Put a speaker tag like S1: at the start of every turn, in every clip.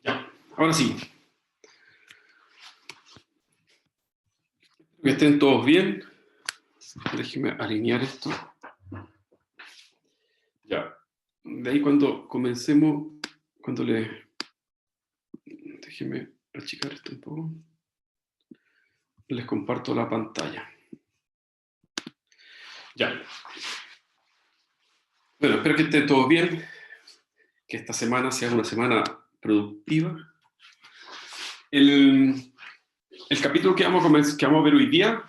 S1: Ya, ahora sí. Que estén todos bien. Déjenme alinear esto. Ya. De ahí cuando comencemos, déjenme achicar esto un poco. Les comparto la pantalla. Ya. Bueno, espero que estén todos bien. Que esta semana sea una semana productiva. El capítulo que vamos a ver hoy día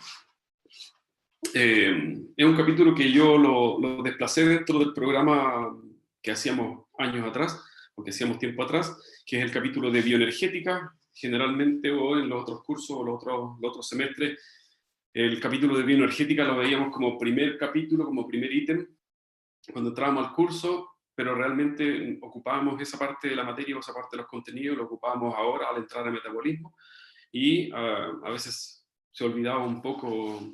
S1: es un capítulo que yo lo desplacé dentro del programa que hacíamos años atrás, o que hacíamos tiempo atrás, que es el capítulo de bioenergética. Generalmente, o en los otros cursos, o los otros semestres, el capítulo de bioenergética lo veíamos como primer capítulo, como primer ítem, cuando entrábamos al curso, pero realmente ocupábamos esa parte de la materia o esa parte de los contenidos, lo ocupábamos ahora al entrar a metabolismo, y a veces se olvidaba un poco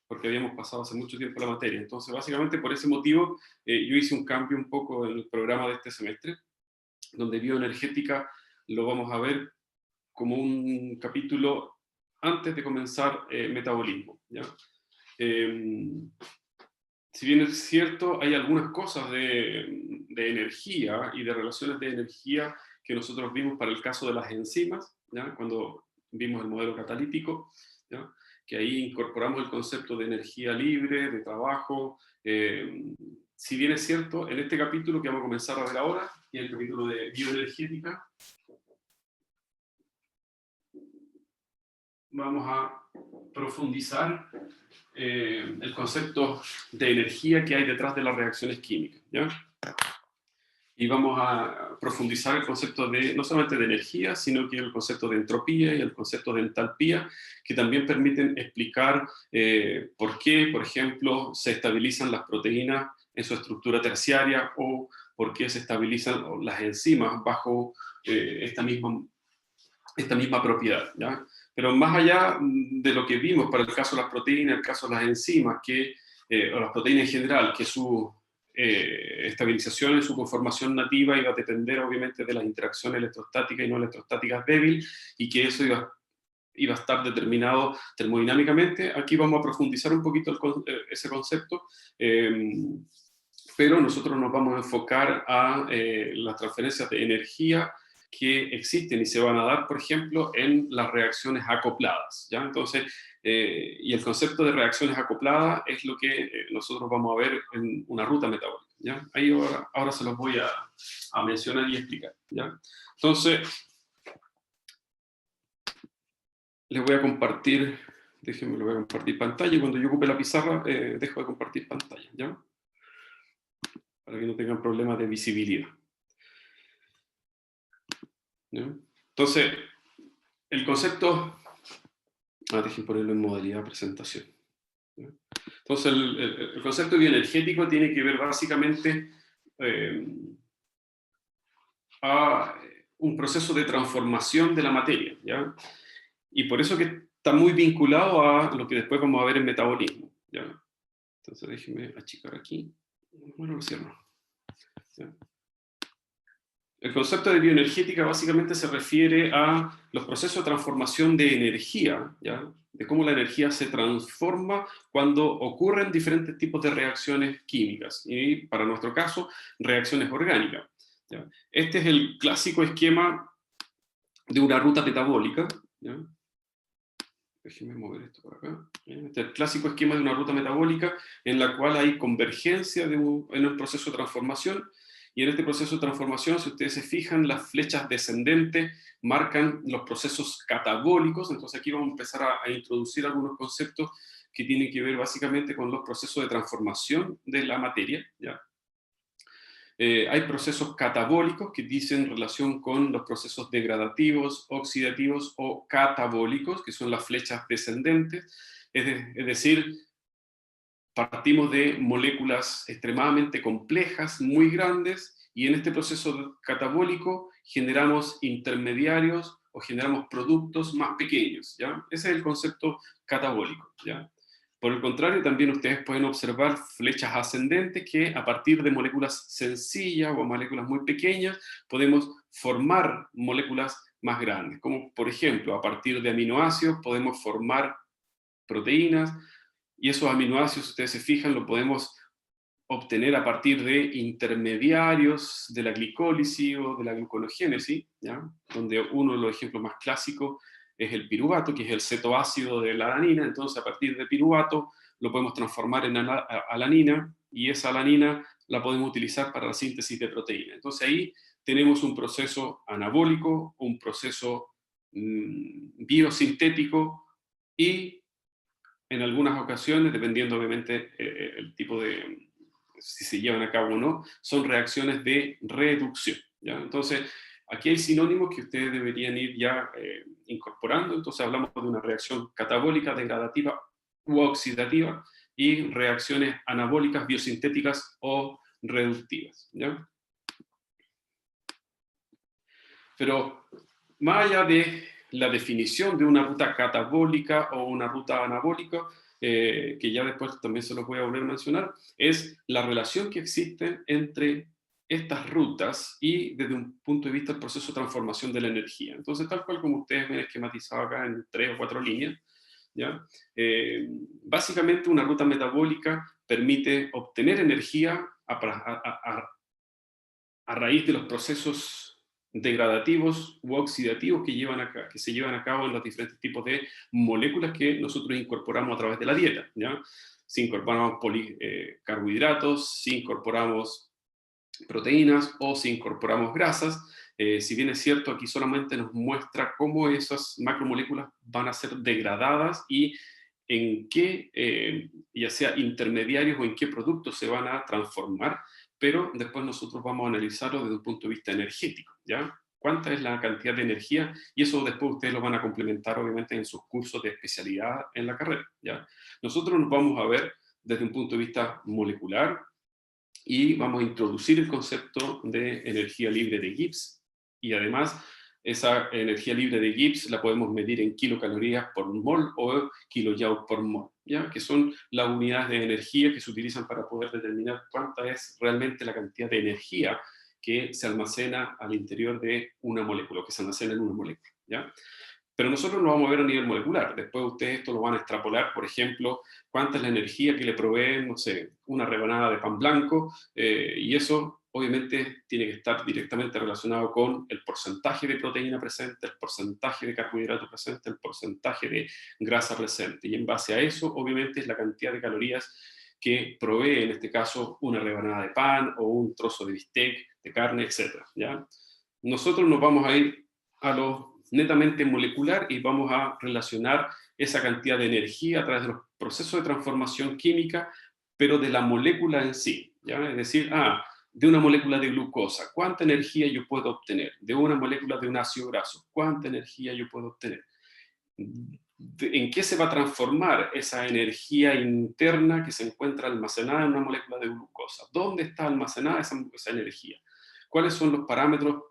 S1: porque habíamos pasado hace mucho tiempo la materia. Entonces, básicamente por ese motivo, yo hice un cambio un poco en el programa de este semestre, donde bioenergética lo vamos a ver como un capítulo antes de comenzar metabolismo, ¿ya? Si bien es cierto, hay algunas cosas de energía y de relaciones de energía que nosotros vimos para el caso de las enzimas, ¿ya? Cuando vimos el modelo catalítico, ¿ya? Que ahí incorporamos el concepto de energía libre, de trabajo. Si bien es cierto, en este capítulo que vamos a comenzar a ver ahora, y el capítulo de bioenergética, vamos a profundizar el concepto de energía que hay detrás de las reacciones químicas, ¿ya? Y vamos a profundizar el concepto de, no solamente de energía, sino que el concepto de entropía y el concepto de entalpía, que también permiten explicar por qué, por ejemplo, se estabilizan las proteínas en su estructura terciaria, o por qué se estabilizan las enzimas bajo esta misma propiedad, ¿ya? Pero más allá de lo que vimos para el caso de las proteínas, el caso de las enzimas, o las proteínas en general, que su estabilización en su conformación nativa iba a depender obviamente de las interacciones electrostáticas y no electrostáticas débiles, y que eso iba a estar determinado termodinámicamente. Aquí vamos a profundizar un poquito ese concepto, pero nosotros nos vamos a enfocar a las transferencias de energía que existen y se van a dar, por ejemplo, en las reacciones acopladas, ¿ya? Entonces, y el concepto de reacciones acopladas es lo que nosotros vamos a ver en una ruta metabólica, ¿ya? Ahí ahora se los voy a mencionar y explicar, ¿ya? Entonces, les voy a compartir, déjenme, lo voy a compartir pantalla, y cuando yo ocupe la pizarra, dejo de compartir pantalla, ¿ya? Para que no tengan problemas de visibilidad, ¿ya? Entonces, el concepto... déjenme ponerlo en modalidad presentación, ¿ya? Entonces, el concepto bioenergético tiene que ver básicamente a un proceso de transformación de la materia, ¿ya? Y por eso que está muy vinculado a lo que después vamos a ver en metabolismo, ¿ya? Entonces, déjenme achicar aquí. Bueno, lo cierro, ¿ya? El concepto de bioenergética básicamente se refiere a los procesos de transformación de energía, ¿ya? De cómo la energía se transforma cuando ocurren diferentes tipos de reacciones químicas, y para nuestro caso, reacciones orgánicas, ¿ya? Este es el clásico esquema de una ruta metabólica, ¿ya? Déjenme mover esto por acá. Este es el clásico esquema de una ruta metabólica en la cual hay convergencia en el proceso de transformación. Y en este proceso de transformación, si ustedes se fijan, las flechas descendentes marcan los procesos catabólicos. Entonces aquí vamos a empezar a introducir algunos conceptos que tienen que ver básicamente con los procesos de transformación de la materia, ¿ya? Hay procesos catabólicos que dicen relación con los procesos degradativos, oxidativos o catabólicos, que son las flechas descendentes. Es decir, partimos de moléculas extremadamente complejas, muy grandes, y en este proceso catabólico generamos intermediarios o generamos productos más pequeños, ¿ya? Ese es el concepto catabólico, ¿ya? Por el contrario, también ustedes pueden observar flechas ascendentes que a partir de moléculas sencillas o moléculas muy pequeñas podemos formar moléculas más grandes, como por ejemplo a partir de aminoácidos podemos formar proteínas, y esos aminoácidos, si ustedes se fijan, lo podemos obtener a partir de intermediarios de la glicólisis o de la gluconogénesis, ¿ya? Donde uno de los ejemplos más clásicos es el piruvato, que es el cetoácido de la alanina. Entonces, a partir de piruvato lo podemos transformar en alanina, y esa alanina la podemos utilizar para la síntesis de proteínas. Entonces ahí tenemos un proceso anabólico, un proceso biosintético, y en algunas ocasiones, dependiendo obviamente el tipo de, si se llevan a cabo o no, son reacciones de reducción, ¿ya? Entonces, aquí hay sinónimos que ustedes deberían ir ya incorporando. Entonces hablamos de una reacción catabólica, degradativa u oxidativa, y reacciones anabólicas, biosintéticas o reductivas, ¿ya? Pero más allá de la definición de una ruta catabólica o una ruta anabólica, que ya después también se los voy a volver a mencionar, es la relación que existe entre estas rutas y desde un punto de vista del proceso de transformación de la energía. Entonces, tal cual como ustedes ven esquematizado acá en 3 o 4 líneas, ¿ya? Básicamente una ruta metabólica permite obtener energía a raíz de los procesos degradativos u oxidativos que se llevan a cabo en los diferentes tipos de moléculas que nosotros incorporamos a través de la dieta, ¿ya? Si incorporamos carbohidratos, si incorporamos proteínas o si incorporamos grasas. Si bien es cierto, aquí solamente nos muestra cómo esas macromoléculas van a ser degradadas y en qué, ya sea intermediarios o en qué productos se van a transformar, pero después nosotros vamos a analizarlo desde un punto de vista energético, ¿ya? ¿Cuánta es la cantidad de energía? Y eso después ustedes lo van a complementar obviamente en sus cursos de especialidad en la carrera, ¿ya? Nosotros nos vamos a ver desde un punto de vista molecular, y vamos a introducir el concepto de energía libre de Gibbs, y además esa energía libre de Gibbs la podemos medir en kilocalorías por mol o kilojoules por mol, ¿ya? Que son las unidades de energía que se utilizan para poder determinar cuánta es realmente la cantidad de energía que se almacena al interior de una molécula, que se almacena en una molécula, ¿ya? Pero nosotros lo vamos a ver a nivel molecular. Después ustedes esto lo van a extrapolar, por ejemplo, cuánta es la energía que le provee, no sé, una rebanada de pan blanco, y eso obviamente tiene que estar directamente relacionado con el porcentaje de proteína presente, el porcentaje de carbohidrato presente, el porcentaje de grasa presente. Y en base a eso, obviamente, es la cantidad de calorías que provee, en este caso, una rebanada de pan o un trozo de bistec, de carne, etc. ¿Ya? Nosotros nos vamos a ir a lo netamente molecular y vamos a relacionar esa cantidad de energía a través de los procesos de transformación química, pero de la molécula en sí, ¿ya? Es decir, de una molécula de glucosa, ¿cuánta energía yo puedo obtener? De una molécula de un ácido graso, ¿cuánta energía yo puedo obtener? ¿En qué se va a transformar esa energía interna que se encuentra almacenada en una molécula de glucosa? ¿Dónde está almacenada esa energía? ¿Cuáles son los parámetros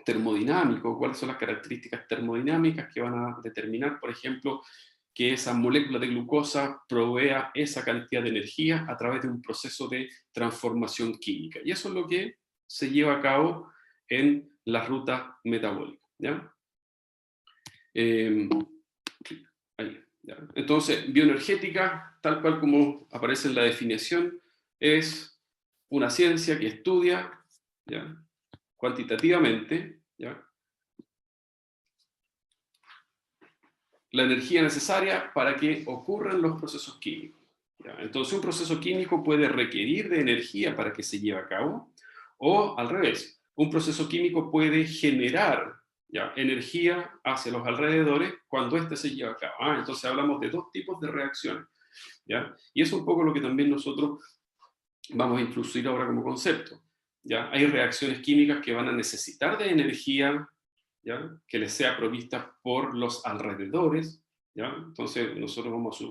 S1: termodinámicos? ¿Cuáles son las características termodinámicas que van a determinar, por ejemplo, que esa molécula de glucosa provea esa cantidad de energía a través de un proceso de transformación química? Y eso es lo que se lleva a cabo en la ruta metabólica, ¿ya? Ahí, ¿ya? Entonces, bioenergética, tal cual como aparece en la definición, es una ciencia que estudia, ¿ya?, cuantitativamente, ¿ya?, la energía necesaria para que ocurran los procesos químicos, ¿ya? Entonces, un proceso químico puede requerir de energía para que se lleve a cabo, o al revés, un proceso químico puede generar, ¿ya?, energía hacia los alrededores cuando éste se lleva a cabo. Entonces hablamos de dos tipos de reacciones, ¿ya? Y eso es un poco lo que también nosotros vamos a introducir ahora como concepto, ¿ya? Hay reacciones químicas que van a necesitar de energía, ¿ya?, que les sea provista por los alrededores, ¿ya? Entonces nosotros vamos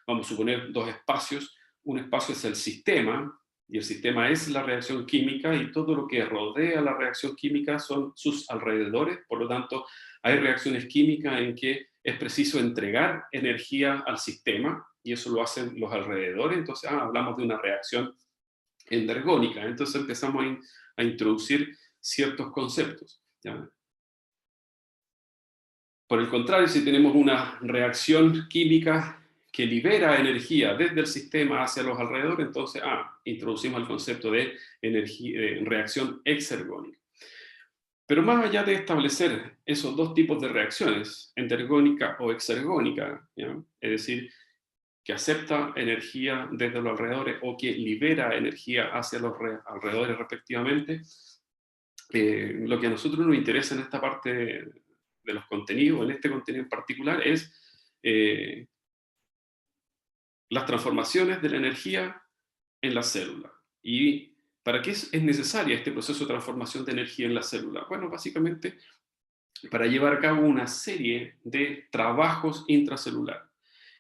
S1: a suponer dos espacios. Un espacio es el sistema, y el sistema es la reacción química, y todo lo que rodea la reacción química son sus alrededores. Por lo tanto, hay reacciones químicas en que es preciso entregar energía al sistema, y eso lo hacen los alrededores, entonces hablamos de una reacción endergónica. Entonces empezamos a introducir ciertos conceptos, ¿ya? Por el contrario, si tenemos una reacción química que libera energía desde el sistema hacia los alrededores, entonces introducimos el concepto de reacción exergónica. Pero más allá de establecer esos dos tipos de reacciones, endergónica o exergónica, ¿ya? Es decir, que acepta energía desde los alrededores o que libera energía hacia los alrededores respectivamente, lo que a nosotros nos interesa en esta parte de los contenidos, en este contenido en particular, es las transformaciones de la energía en la célula. ¿Y para qué es necesaria este proceso de transformación de energía en la célula? Bueno, básicamente para llevar a cabo una serie de trabajos intracelular.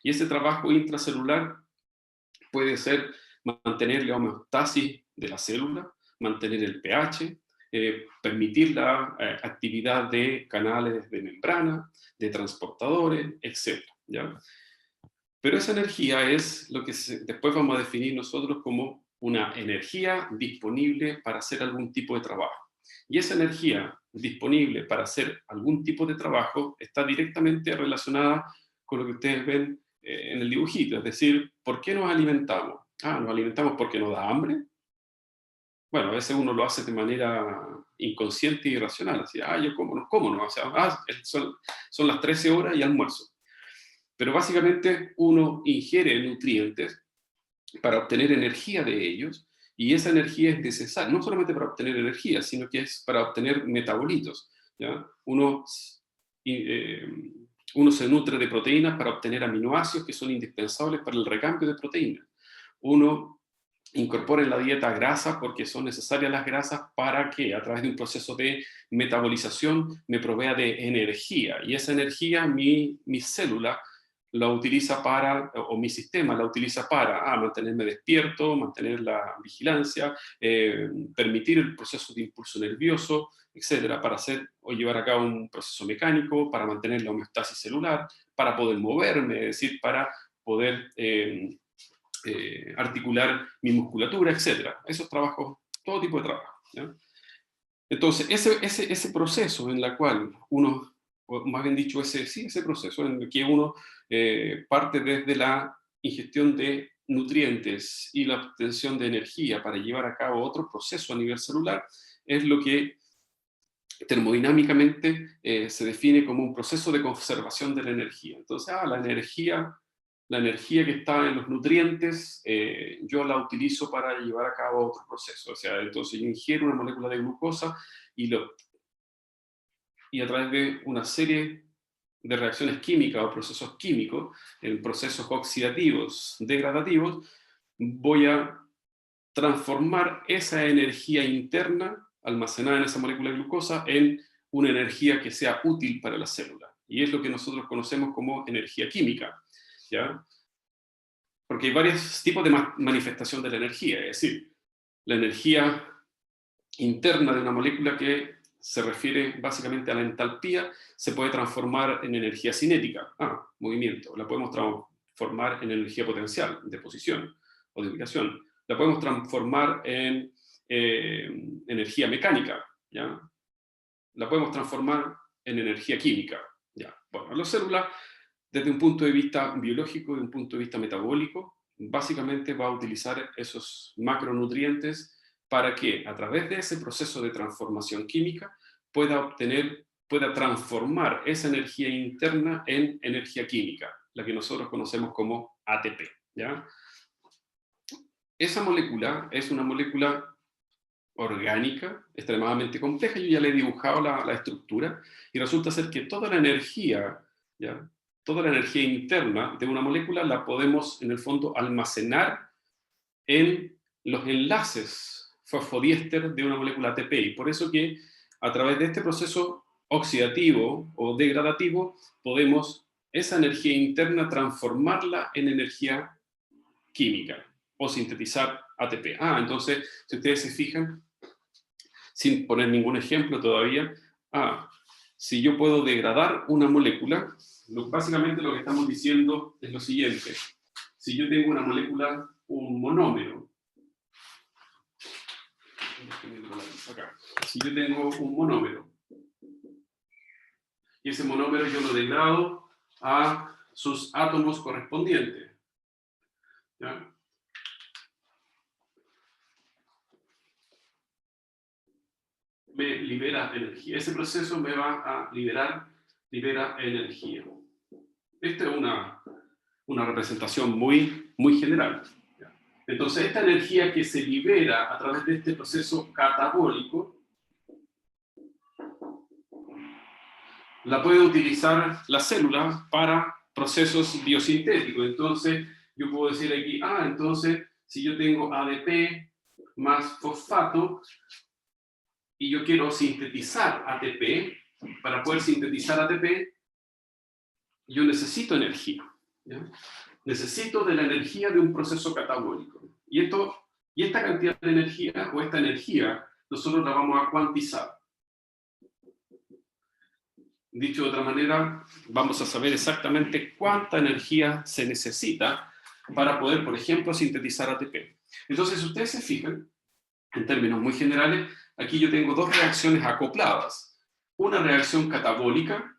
S1: Y ese trabajo intracelular puede ser mantener la homeostasis de la célula, mantener el pH, permitir la actividad de canales de membrana, de transportadores, etc. ¿Ya? Pero esa energía es lo que después vamos a definir nosotros como una energía disponible para hacer algún tipo de trabajo. Y esa energía disponible para hacer algún tipo de trabajo está directamente relacionada con lo que ustedes ven en el dibujito, es decir, ¿por qué nos alimentamos? Nos alimentamos porque nos da hambre. Bueno, a veces uno lo hace de manera inconsciente y irracional, así, yo como no, o sea, son las 13 horas y almuerzo. Pero básicamente uno ingiere nutrientes para obtener energía de ellos, y esa energía es necesaria, no solamente para obtener energía, sino que es para obtener metabolitos, ¿ya? Uno se nutre de proteínas para obtener aminoácidos que son indispensables para el recambio de proteínas. Uno incorpora en la dieta grasa porque son necesarias las grasas para que a través de un proceso de metabolización me provea de energía, y esa energía mi célula la utiliza para, o mi sistema la utiliza para mantenerme despierto, mantener la vigilancia, permitir el proceso de impulso nervioso, etcétera, para hacer o llevar a cabo un proceso mecánico, para mantener la homeostasis celular, para poder moverme, es decir, para poder articular mi musculatura, etcétera. Esos trabajos, todo tipo de trabajo, ¿ya? Entonces, ese proceso en el cual uno, o más bien dicho, ese proceso en el que uno parte desde la ingestión de nutrientes y la obtención de energía para llevar a cabo otro proceso a nivel celular, es lo que termodinámicamente se define como un proceso de conservación de la energía. Entonces, la energía que está en los nutrientes, yo la utilizo para llevar a cabo otro proceso. O sea, entonces yo ingiero una molécula de glucosa y a través de una serie de reacciones químicas o procesos químicos, en procesos oxidativos, degradativos, voy a transformar esa energía interna almacenada en esa molécula de glucosa en una energía que sea útil para la célula. Y es lo que nosotros conocemos como energía química, ¿ya? Porque hay varios tipos de manifestación de la energía, es decir, la energía interna de una molécula que se refiere básicamente a la entalpía, se puede transformar en energía cinética, movimiento. La podemos transformar en energía potencial, de posición o de ubicación. La podemos transformar en energía mecánica, ¿ya? La podemos transformar en energía química, ¿ya? Bueno, la célula, desde un punto de vista biológico, de un punto de vista metabólico, básicamente va a utilizar esos macronutrientes para que a través de ese proceso de transformación química pueda transformar esa energía interna en energía química, la que nosotros conocemos como ATP, ¿ya? Esa molécula es una molécula orgánica, extremadamente compleja. Yo ya le he dibujado la estructura, y resulta ser que toda la energía, ¿ya? Toda la energía interna de una molécula la podemos, en el fondo, almacenar en los enlaces fosfodiéster de una molécula ATP. Y por eso que a través de este proceso oxidativo o degradativo podemos esa energía interna transformarla en energía química o sintetizar ATP. Entonces, si ustedes se fijan, sin poner ningún ejemplo todavía, si yo puedo degradar una molécula, básicamente lo que estamos diciendo es lo siguiente. si yo tengo una molécula, un monómero, acá. Si yo tengo un monómero, y ese monómero yo lo degrado a sus átomos correspondientes, ¿ya? Me libera energía. Ese proceso me va a libera energía. Esta es una representación muy general. Entonces, esta energía que se libera a través de este proceso catabólico, la puede utilizar la célula para procesos biosintéticos. Entonces, yo puedo decir aquí, entonces, si yo tengo ADP más fosfato, y yo quiero sintetizar ATP, para poder sintetizar ATP, yo necesito energía, ¿ya? Necesito de la energía de un proceso catabólico. Y esta cantidad de energía, o esta energía, nosotros la vamos a cuantizar. Dicho de otra manera, vamos a saber exactamente cuánta energía se necesita para poder, por ejemplo, sintetizar ATP. Entonces, si ustedes se fijan, en términos muy generales, aquí yo tengo dos reacciones acopladas. Una reacción catabólica,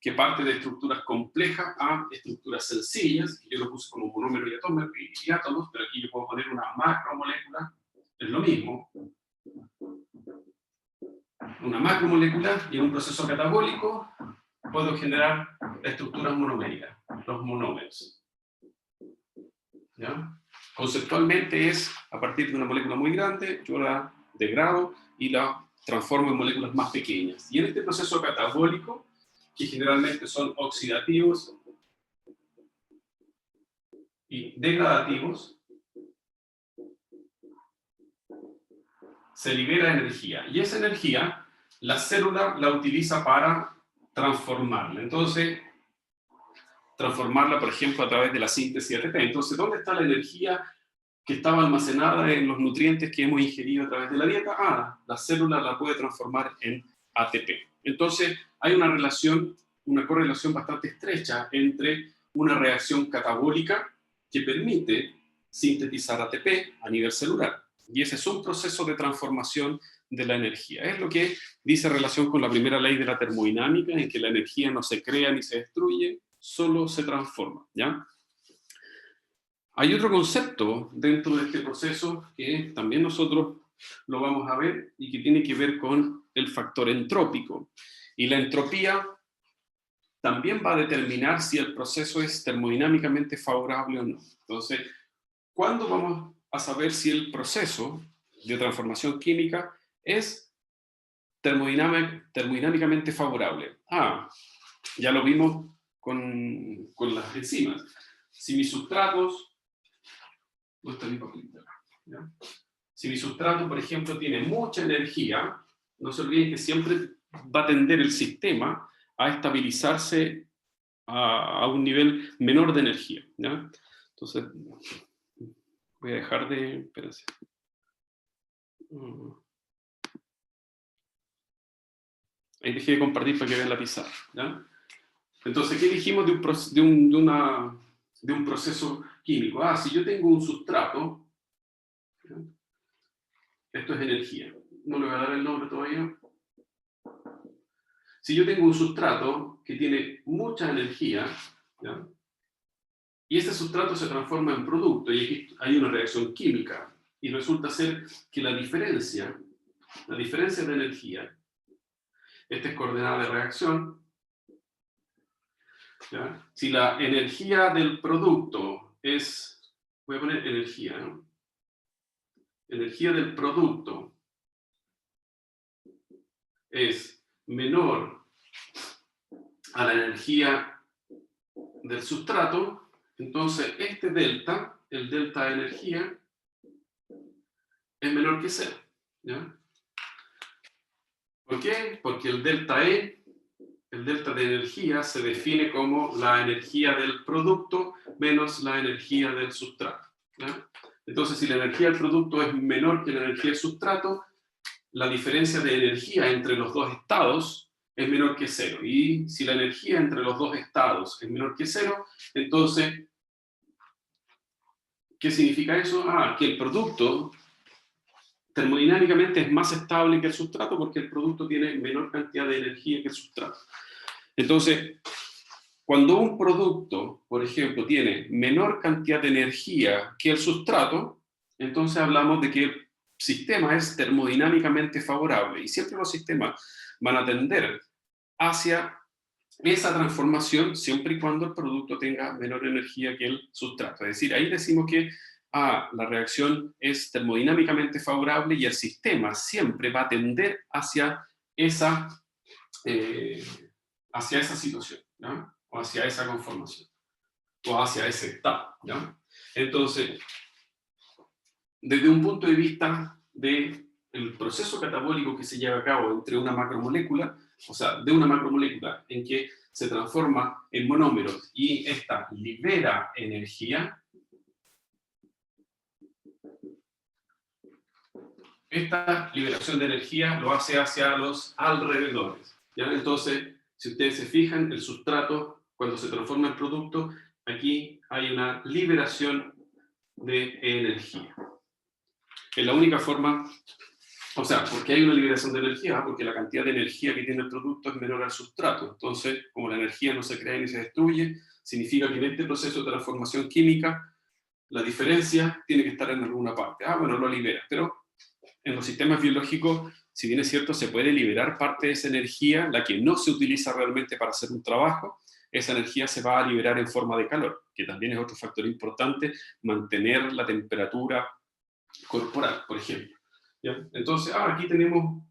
S1: que parte de estructuras complejas a estructuras sencillas, que yo lo puse como monómero y átomos, pero aquí yo puedo poner una macromolécula, es lo mismo. Una macromolécula, y en un proceso catabólico puedo generar estructuras monoméricas, los monómeros. ¿Ya? Conceptualmente es, a partir de una molécula muy grande, yo la degrado y la transformo en moléculas más pequeñas. Y en este proceso catabólico, que generalmente son oxidativos y degradativos, se libera energía. Y esa energía, la célula la utiliza para transformarla. Entonces, transformarla, por ejemplo, a través de la síntesis ATP. Entonces, ¿dónde está la energía que estaba almacenada en los nutrientes que hemos ingerido a través de la dieta? La célula la puede transformar en ATP. Entonces, hay una correlación bastante estrecha entre una reacción catabólica que permite sintetizar ATP a nivel celular. Y ese es un proceso de transformación de la energía. Es lo que dice relación con la primera ley de la termodinámica, en que la energía no se crea ni se destruye, solo se transforma, ¿ya? Hay otro concepto dentro de este proceso que también nosotros lo vamos a ver y que tiene que ver con el factor entrópico. Y la entropía también va a determinar si el proceso es termodinámicamente favorable o no. Entonces, ¿cuándo vamos a saber si el proceso de transformación química es termodinámicamente favorable? Ya lo vimos con las enzimas. Si mis sustratos... Si mi sustrato, por ejemplo, tiene mucha energía, no se olviden que siempre va a tender el sistema a estabilizarse a un nivel menor de energía, ¿ya? Entonces, voy a dejar de... Espérense. Ahí dejé de compartir para que vean la pizarra, ¿ya? Entonces, ¿qué dijimos de un proceso químico? Si yo tengo un sustrato, ¿ya? Esto es energía. No le voy a dar el nombre todavía. Si yo tengo un sustrato que tiene mucha energía, ¿ya? Y este sustrato se transforma en producto, y aquí hay una reacción química, y resulta ser que la diferencia de energía, esta es coordenada de reacción, ¿ya? Si la energía del producto es, voy a poner energía, ¿no? Energía del producto es menor a la energía del sustrato, entonces este delta, el delta de energía, es menor que cero, ¿ya? ¿Por qué? Porque el delta E, el delta de energía, se define como la energía del producto menos la energía del sustrato, ¿ya? Entonces, si la energía del producto es menor que la energía del sustrato, la diferencia de energía entre los dos estados es menor que cero. Y si la energía entre los dos estados es menor que cero, entonces ¿Qué significa eso? Que el producto termodinámicamente es más estable que el sustrato porque el producto tiene menor cantidad de energía que el sustrato. Entonces, cuando un producto, por ejemplo, tiene menor cantidad de energía que el sustrato, entonces hablamos de que el sistema es termodinámicamente favorable y siempre los sistemas van a tender hacia esa transformación siempre y cuando el producto tenga menor energía que el sustrato. Es decir, ahí decimos que la reacción es termodinámicamente favorable y el sistema siempre va a tender esa, eh, hacia esa situación, ¿no? O hacia esa conformación, o hacia ese estado, ¿no? Entonces, desde un punto de vista del proceso catabólico que se lleva a cabo entre una macromolécula, o sea, de una macromolécula en que se transforma en monómeros y esta libera energía, esta liberación de energía lo hace hacia los alrededores, ¿ya? Entonces, si ustedes se fijan, el sustrato, cuando se transforma en producto, aquí hay una liberación de energía. Es la única forma, o sea, ¿por qué hay una liberación de energía? Porque la cantidad de energía que tiene el producto es menor al sustrato. Entonces, como la energía no se crea ni se destruye, significa que en este proceso de transformación química, la diferencia tiene que estar en alguna parte. Bueno, lo libera. Pero en los sistemas biológicos, si bien es cierto, se puede liberar parte de esa energía, la que no se utiliza realmente para hacer un trabajo, esa energía se va a liberar en forma de calor, que también es otro factor importante, mantener la temperatura corporal, por ejemplo. ¿Ya? Entonces, aquí tenemos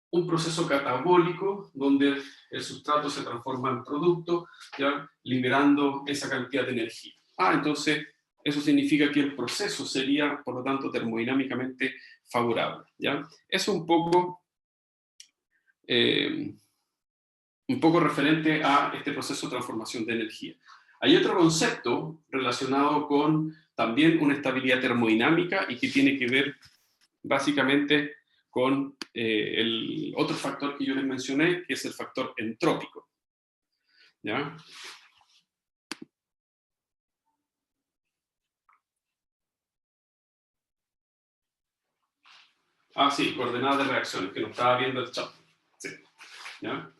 S1: un proceso catabólico donde el sustrato se transforma en producto, ¿ya? Liberando esa cantidad de energía. Entonces, eso significa que el proceso sería, por lo tanto, termodinámicamente favorable, ¿ya? Eso un poco referente a este proceso de transformación de energía. Hay otro concepto relacionado con también una estabilidad termodinámica y que tiene que ver básicamente con el otro factor que yo les mencioné, que es el factor entrópico. ¿Ya? Sí, coordenadas de reacciones, que no estaba viendo el chat. Sí. ¿Ya?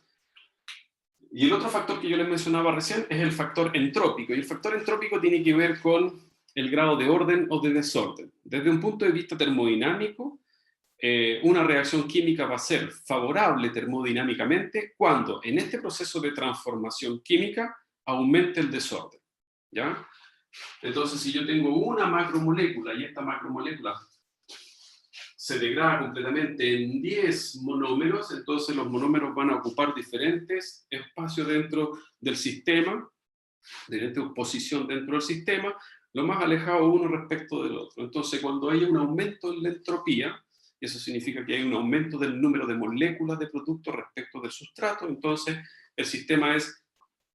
S1: Y el otro factor que yo les mencionaba recién es el factor entrópico. Y el factor entrópico tiene que ver con el grado de orden o de desorden. Desde un punto de vista termodinámico, una reacción química va a ser favorable termodinámicamente cuando en este proceso de transformación química aumente el desorden. ¿Ya? Entonces, si yo tengo una macromolécula y esta macromolécula se degrada completamente en 10 monómeros, entonces los monómeros van a ocupar diferentes espacios dentro del sistema, diferente posición dentro del sistema, lo más alejado uno respecto del otro. Entonces, cuando hay un aumento en la entropía, eso significa que hay un aumento del número de moléculas de producto respecto del sustrato, entonces el sistema es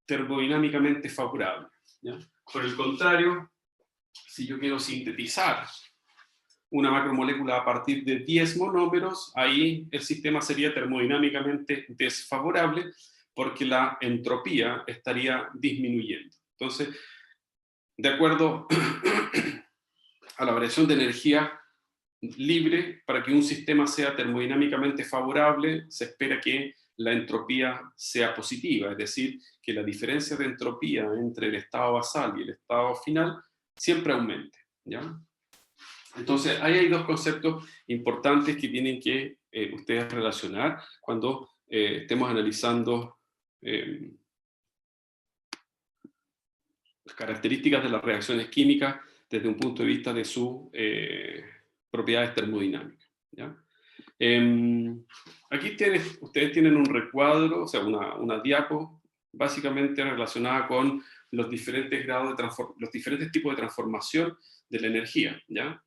S1: termodinámicamente favorable, ¿ya? Por el contrario, si yo quiero sintetizar una macromolécula a partir de 10 monómeros, ahí el sistema sería termodinámicamente desfavorable porque la entropía estaría disminuyendo. Entonces, de acuerdo a la variación de energía libre, para que un sistema sea termodinámicamente favorable, se espera que la entropía sea positiva, es decir, que la diferencia de entropía entre el estado basal y el estado final siempre aumente, ¿ya? Entonces, ahí hay dos conceptos importantes que tienen que ustedes relacionar cuando estemos analizando las características de las reacciones químicas desde un punto de vista de sus propiedades termodinámicas, ¿ya? Aquí ustedes tienen un recuadro, o sea, una diapo básicamente relacionada con los diferentes grados de los diferentes tipos de transformación de la energía, ¿ya?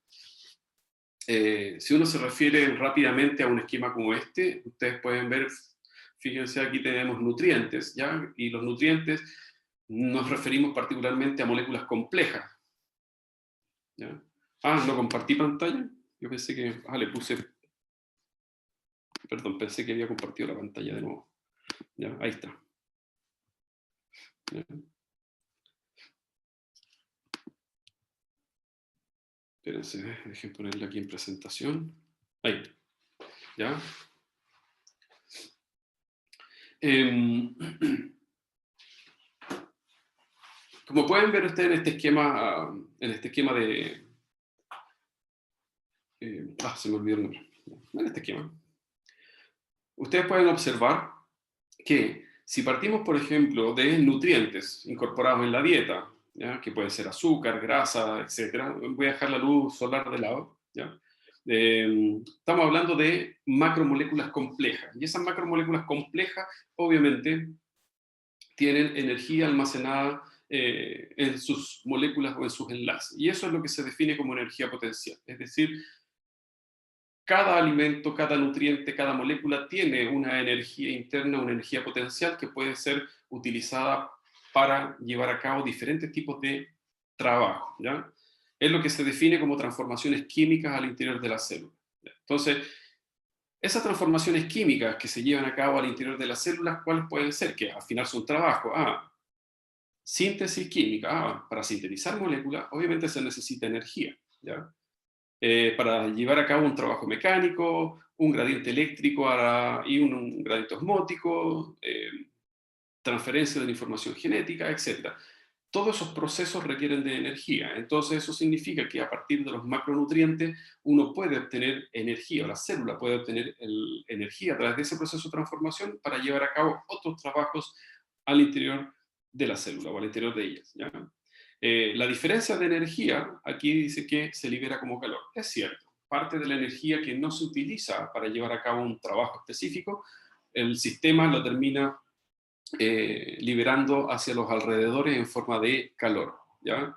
S1: Si uno se refiere rápidamente a un esquema como este, ustedes pueden ver, fíjense, aquí tenemos nutrientes, ¿ya? Y los nutrientes nos referimos particularmente a moléculas complejas, ¿ya? No compartí pantalla. Yo pensé que, le puse, perdón, pensé que había compartido la pantalla de nuevo. ¿Ya? Ahí está. ¿Ya? Espérense, dejen ponerla aquí en presentación. Ahí, ¿ya? Em, como pueden ver ustedes en este esquema de... se me olvidó el nombre. En este esquema. Ustedes pueden observar que si partimos, por ejemplo, de nutrientes incorporados en la dieta, ¿ya? Que pueden ser azúcar, grasa, etc. Voy a dejar la luz solar de lado, ¿ya? Estamos hablando de macromoléculas complejas. Y esas macromoléculas complejas, obviamente, tienen energía almacenada en sus moléculas o en sus enlaces. Y eso es lo que se define como energía potencial. Es decir, cada alimento, cada nutriente, cada molécula tiene una energía interna, una energía potencial que puede ser utilizada para llevar a cabo diferentes tipos de trabajo, ¿ya? Es lo que se define como transformaciones químicas al interior de la célula. ¿Ya? Entonces, esas transformaciones químicas que se llevan a cabo al interior de las células, ¿cuáles pueden ser? Que al final son trabajo. Síntesis química. Para sintetizar moléculas, obviamente se necesita energía, ¿ya? Para llevar a cabo un trabajo mecánico, un gradiente eléctrico y un gradiente osmótico, transferencia de la información genética, etc. Todos esos procesos requieren de energía. Entonces eso significa que a partir de los macronutrientes uno puede obtener energía, o la célula puede obtener energía a través de ese proceso de transformación para llevar a cabo otros trabajos al interior de la célula o al interior de ellas, ¿ya? La diferencia de energía, aquí dice que se libera como calor. Es cierto, parte de la energía que no se utiliza para llevar a cabo un trabajo específico, el sistema lo termina liberando hacia los alrededores en forma de calor, ¿ya?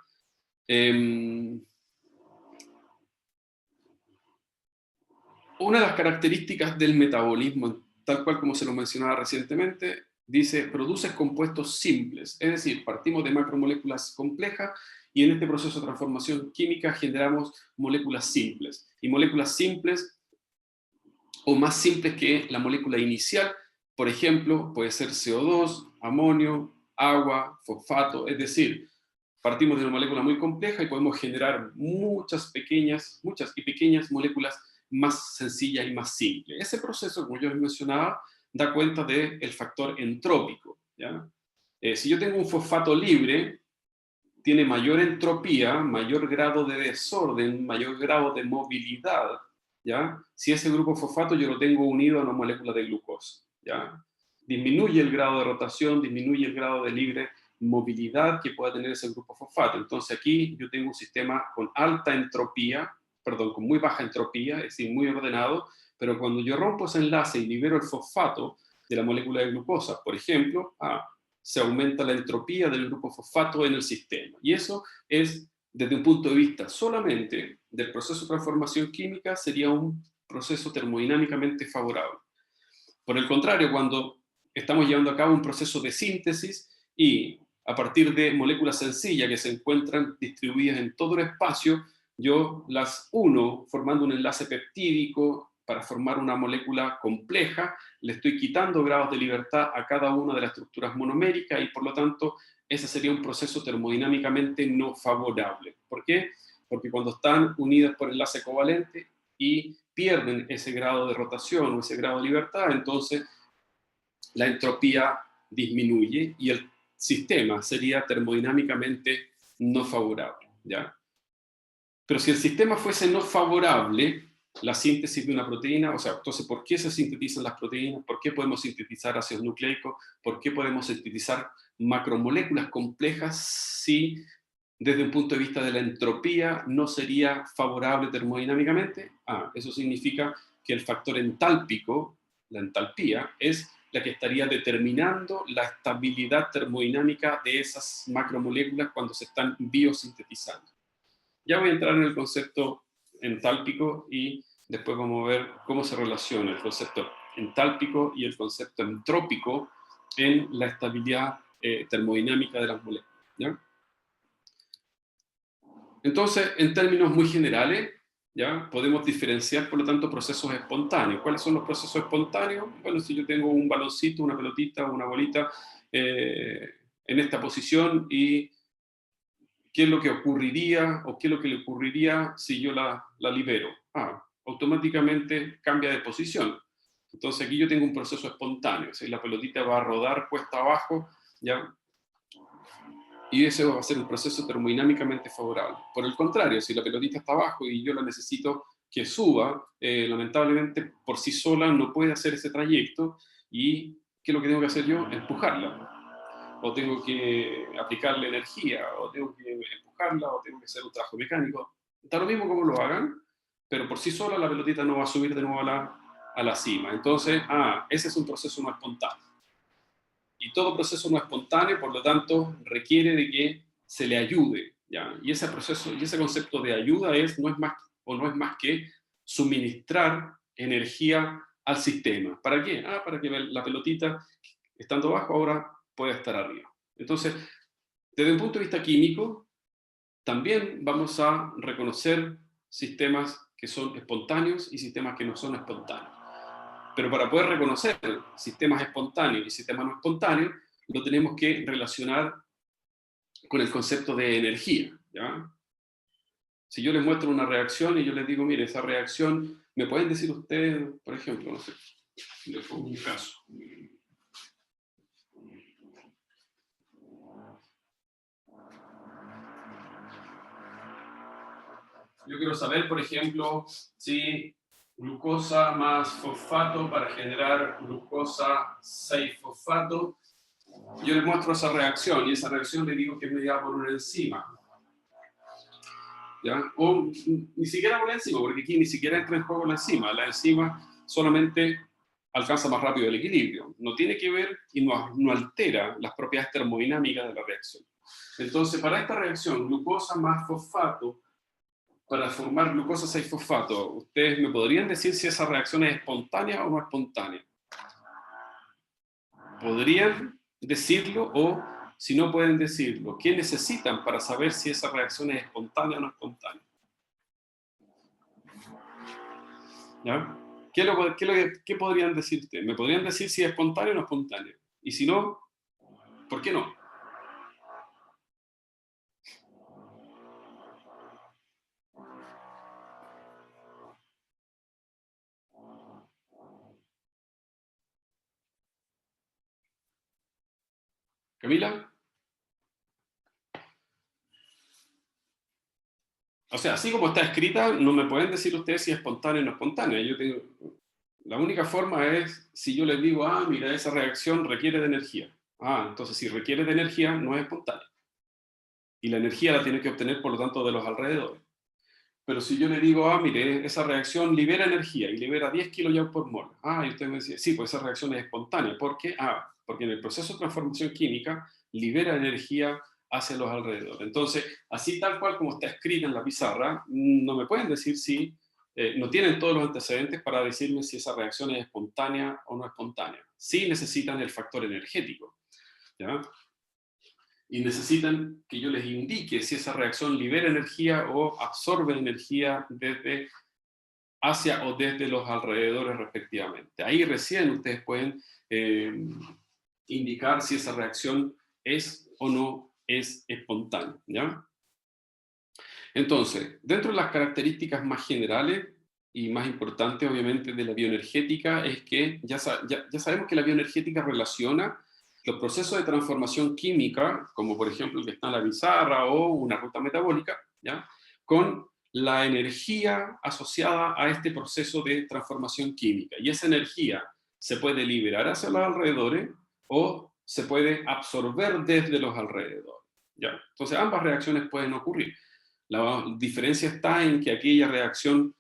S1: Una de las características del metabolismo, tal cual como se lo mencionaba recientemente, dice, produce compuestos simples, es decir, partimos de macromoléculas complejas y en este proceso de transformación química generamos moléculas simples. Y moléculas simples o más simples que la molécula inicial, por ejemplo, puede ser CO2, amonio, agua, fosfato, es decir, partimos de una molécula muy compleja y podemos generar muchas y pequeñas moléculas más sencillas y más simples. Ese proceso, como yo les mencionaba, da cuenta del factor entrópico, ¿ya? Si yo tengo un fosfato libre, tiene mayor entropía, mayor grado de desorden, mayor grado de movilidad, ¿ya? Si ese grupo fosfato yo lo tengo unido a una molécula de glucosa, ¿ya? Disminuye el grado de rotación, disminuye el grado de libre movilidad que pueda tener ese grupo fosfato. Entonces aquí yo tengo un sistema con alta entropía, perdón, con muy baja entropía, es decir, muy ordenado, pero cuando yo rompo ese enlace y libero el fosfato de la molécula de glucosa, por ejemplo, se aumenta la entropía del grupo fosfato en el sistema. Y eso es, desde un punto de vista solamente del proceso de transformación química, sería un proceso termodinámicamente favorable. Por el contrario, cuando estamos llevando a cabo un proceso de síntesis y a partir de moléculas sencillas que se encuentran distribuidas en todo el espacio, yo las uno formando un enlace peptídico para formar una molécula compleja, le estoy quitando grados de libertad a cada una de las estructuras monoméricas y por lo tanto ese sería un proceso termodinámicamente no favorable. ¿Por qué? Porque cuando están unidas por enlace covalente y pierden ese grado de rotación o ese grado de libertad, entonces la entropía disminuye y el sistema sería termodinámicamente no favorable, ¿ya? Pero si el sistema fuese no favorable, la síntesis de una proteína, o sea, entonces, ¿por qué se sintetizan las proteínas? ¿Por qué podemos sintetizar ácidos nucleicos? ¿Por qué podemos sintetizar macromoléculas complejas si desde un punto de vista de la entropía no sería favorable termodinámicamente? Eso significa que el factor entálpico, la entalpía, es la que estaría determinando la estabilidad termodinámica de esas macromoléculas cuando se están biosintetizando. Ya voy a entrar en el concepto entálpico y después vamos a ver cómo se relaciona el concepto entálpico y el concepto entrópico en la estabilidad termodinámica de las moléculas, ¿ya? Entonces, en términos muy generales, ¿ya? Podemos diferenciar, por lo tanto, procesos espontáneos. ¿Cuáles son los procesos espontáneos? Bueno, si yo tengo un baloncito, una pelotita, una bolita en esta posición y ¿qué es lo que ocurriría o qué es lo que le ocurriría si yo la libero? Automáticamente cambia de posición. Entonces aquí yo tengo un proceso espontáneo, ¿sí? La pelotita va a rodar cuesta abajo, ¿ya? Y ese va a ser un proceso termodinámicamente favorable. Por el contrario, si la pelotita está abajo y yo la necesito que suba, lamentablemente por sí sola no puede hacer ese trayecto. ¿Y qué es lo que tengo que hacer yo? Empujarla. O tengo que aplicarle energía, o tengo que empujarla, o tengo que hacer un trabajo mecánico. Está lo mismo como lo hagan, pero por sí sola la pelotita no va a subir de nuevo a la cima. Entonces, ese es un proceso no espontáneo. Y todo proceso no espontáneo, por lo tanto, requiere de que se le ayude, ¿ya? Y ese proceso, y ese concepto de ayuda no es más que suministrar energía al sistema. ¿Para qué? Para que la pelotita, estando abajo, ahora pueda estar arriba. Entonces, desde un punto de vista químico, también vamos a reconocer sistemas que son espontáneos y sistemas que no son espontáneos. Pero para poder reconocer sistemas espontáneos y sistemas no espontáneos, lo tenemos que relacionar con el concepto de energía, ¿ya? Si yo les muestro una reacción y yo les digo, mire, esa reacción, ¿me pueden decir ustedes, por ejemplo, no sé, les pongo un caso? Yo quiero saber, por ejemplo, si glucosa más fosfato para generar glucosa 6-fosfato, yo les muestro esa reacción y esa reacción le digo que es mediada por una enzima, ¿ya? O ni siquiera por la enzima, porque aquí ni siquiera entra en juego la enzima solamente alcanza más rápido el equilibrio, no tiene que ver y no altera las propiedades termodinámicas de la reacción. Entonces, para esta reacción, glucosa más fosfato, para formar glucosa 6-fosfato, ¿ustedes me podrían decir si esa reacción es espontánea o no espontánea? ¿Podrían decirlo? O si no pueden decirlo, ¿qué necesitan para saber si esa reacción es espontánea o no espontánea? ¿Ya? ¿Qué podrían decir ustedes? ¿Me podrían decir si es espontáneo o no espontáneo? Y si no, ¿por qué no? ¿Camila? O sea, así como está escrita, no me pueden decir ustedes si es espontánea o no espontánea. La única forma es si yo les digo, mira, esa reacción requiere de energía. Entonces si requiere de energía, no es espontánea. Y la energía la tiene que obtener, por lo tanto, de los alrededores. Pero si yo le digo, mire, esa reacción libera energía y libera 10 kJ por mol. Y usted me dice, sí, pues esa reacción es espontánea. ¿Por qué? Porque en el proceso de transformación química libera energía hacia los alrededores. Entonces, así tal cual como está escrita en la pizarra, no me pueden decir si, no tienen todos los antecedentes para decirme si esa reacción es espontánea o no espontánea. Sí necesitan el factor energético, ¿ya? Y necesitan que yo les indique si esa reacción libera energía o absorbe energía hacia o desde los alrededores respectivamente. Ahí recién ustedes pueden indicar si esa reacción es o no es espontánea, ¿ya? Entonces, dentro de las características más generales y más importantes, obviamente, de la bioenergética, es que ya sabemos que la bioenergética relaciona los procesos de transformación química, como por ejemplo el que está en la pizarra o una ruta metabólica, ¿ya? Con la energía asociada a este proceso de transformación química. Y esa energía se puede liberar hacia los alrededores o se puede absorber desde los alrededores, ¿ya? Entonces ambas reacciones pueden ocurrir. La diferencia está en que aquella reacción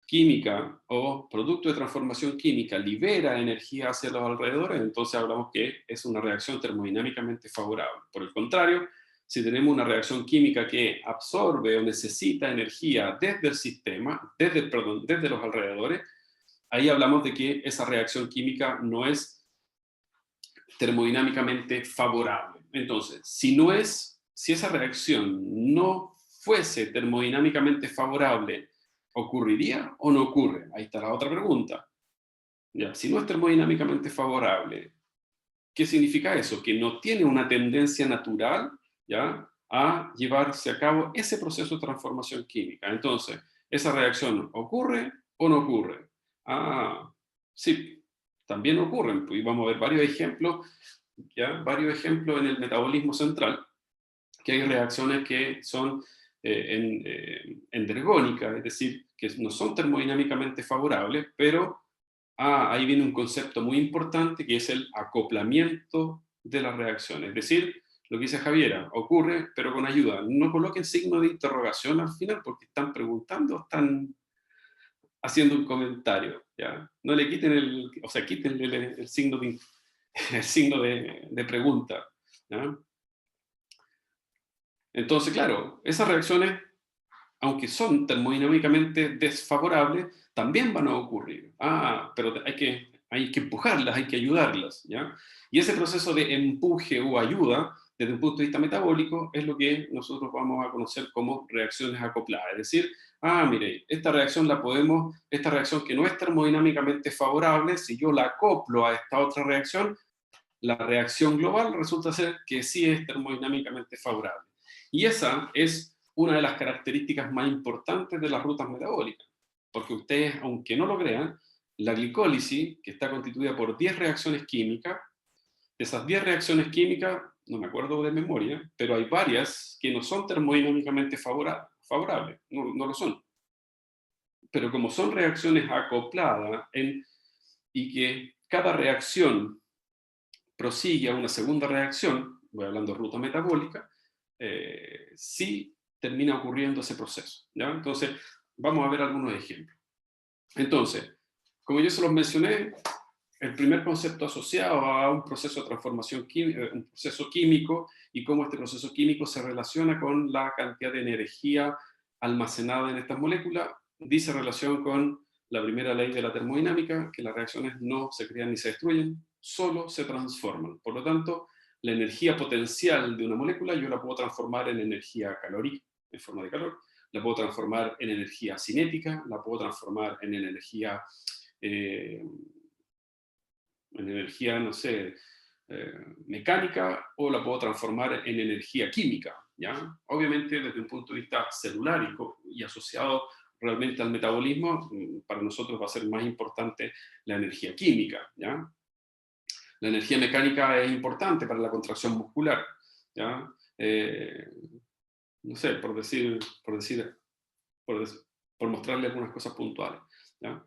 S1: química o producto de transformación química libera energía hacia los alrededores, entonces hablamos que es una reacción termodinámicamente favorable. Por el contrario, si tenemos una reacción química que absorbe o necesita energía desde el sistema, desde los alrededores, ahí hablamos de que esa reacción química no es termodinámicamente favorable. Entonces, si esa reacción no fuese termodinámicamente favorable, ¿ocurriría o no ocurre? Ahí está la otra pregunta. Ya, si no es termodinámicamente favorable, ¿qué significa eso? Que no tiene una tendencia natural, ¿ya?, a llevarse a cabo ese proceso de transformación química. Entonces, ¿esa reacción ocurre o no ocurre? Ah, sí, también ocurren. Pues, y vamos a ver varios ejemplos, ¿ya? Varios ejemplos en el metabolismo central, que hay reacciones que son endergónicas, es decir, que no son termodinámicamente favorables, pero ahí viene un concepto muy importante que es el acoplamiento de las reacciones. Es decir, lo que dice Javiera, ocurre, pero con ayuda. No coloquen signo de interrogación al final porque están preguntando, están haciendo un comentario, ¿ya? No le quiten o sea, quítenle el signo el signo de pregunta, ¿ya? Entonces, claro, esas reacciones, aunque son termodinámicamente desfavorables, también van a ocurrir. Pero hay que empujarlas, hay que ayudarlas, ¿ya? Y ese proceso de empuje o ayuda, desde un punto de vista metabólico, es lo que nosotros vamos a conocer como reacciones acopladas. Es decir, mire, esta reacción que no es termodinámicamente favorable, si yo la acoplo a esta otra reacción, la reacción global resulta ser que sí es termodinámicamente favorable. Y esa es una de las características más importantes de las rutas metabólicas, porque ustedes, aunque no lo crean, la glicólisis, que está constituida por 10 reacciones químicas, de esas 10 reacciones químicas, no me acuerdo de memoria, pero hay varias que no son termodinámicamente favorables, no lo son. Pero como son reacciones acopladas y que cada reacción prosigue a una segunda reacción, voy hablando de ruta metabólica, sí termina ocurriendo ese proceso, ¿ya? Entonces, vamos a ver algunos ejemplos. Entonces, como yo se los mencioné, el primer concepto asociado a un proceso de transformación química, un proceso químico, y cómo este proceso químico se relaciona con la cantidad de energía almacenada en estas moléculas, dice relación con la primera ley de la termodinámica, que las reacciones no se crean ni se destruyen, solo se transforman. Por lo tanto, la energía potencial de una molécula yo la puedo transformar en energía calórica, en forma de calor, la puedo transformar en energía cinética, la puedo transformar eh, en energía, no sé, mecánica, o la puedo transformar en energía química, ¿ya? Obviamente, desde un punto de vista celular y asociado realmente al metabolismo, para nosotros va a ser más importante la energía química, ¿ya? La energía mecánica es importante para la contracción muscular, ¿ya? No sé, por, por mostrarle algunas cosas puntuales, ¿ya?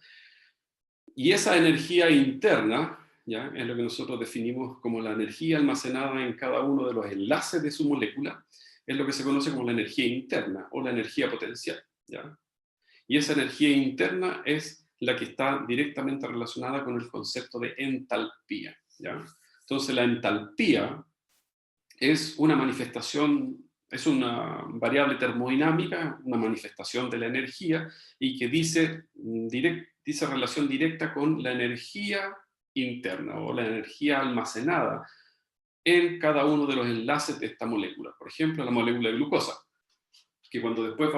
S1: Y esa energía interna, ¿ya?, es lo que nosotros definimos como la energía almacenada en cada uno de los enlaces de su molécula, es lo que se conoce como la energía interna o la energía potencial, ¿ya? Y esa energía interna es la que está directamente relacionada con el concepto de entalpía, ¿ya? Entonces la entalpía es una manifestación, es una variable termodinámica, una manifestación de la energía, y que dice relación directa con la energía interna o la energía almacenada en cada uno de los enlaces de esta molécula. Por ejemplo, la molécula de glucosa, que cuando después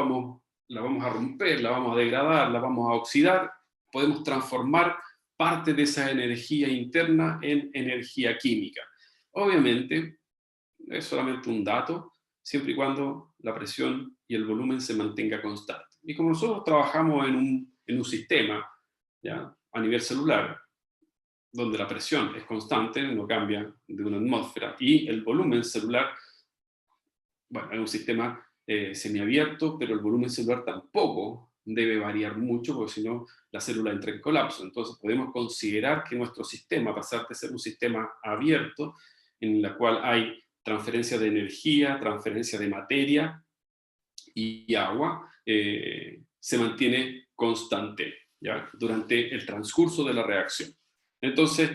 S1: la vamos a romper, la vamos a degradar, la vamos a oxidar, podemos transformar parte de esa energía interna en energía química. Obviamente, es solamente un dato, siempre y cuando la presión y el volumen se mantenga constante. Y como nosotros trabajamos en un sistema, ¿ya?, a nivel celular, donde la presión es constante, no cambia de una atmósfera, y el volumen celular, bueno, es un sistema semiabierto, pero el volumen celular tampoco debe variar mucho, porque si no, la célula entra en colapso. Entonces podemos considerar que nuestro sistema, a pesar de ser un sistema abierto, en el cual hay transferencia de energía, transferencia de materia y agua, se mantiene constante, ¿ya?, durante el transcurso de la reacción. Entonces,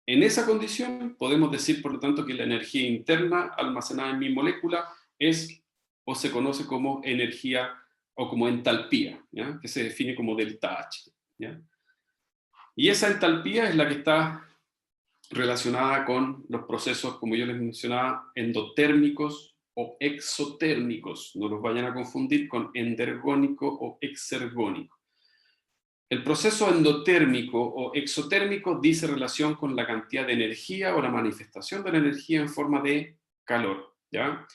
S1: en esa condición podemos decir, por lo tanto, que la energía interna almacenada en mi molécula es, o se conoce como energía o como entalpía, ¿ya?, que se define como delta H, ¿ya? Y esa entalpía es la que está relacionada con los procesos, como yo les mencionaba, endotérmicos o exotérmicos. No los vayan a confundir con endergónico o exergónico. El proceso endotérmico o exotérmico dice relación con la cantidad de energía o la manifestación de la energía en forma de calor, ¿ya?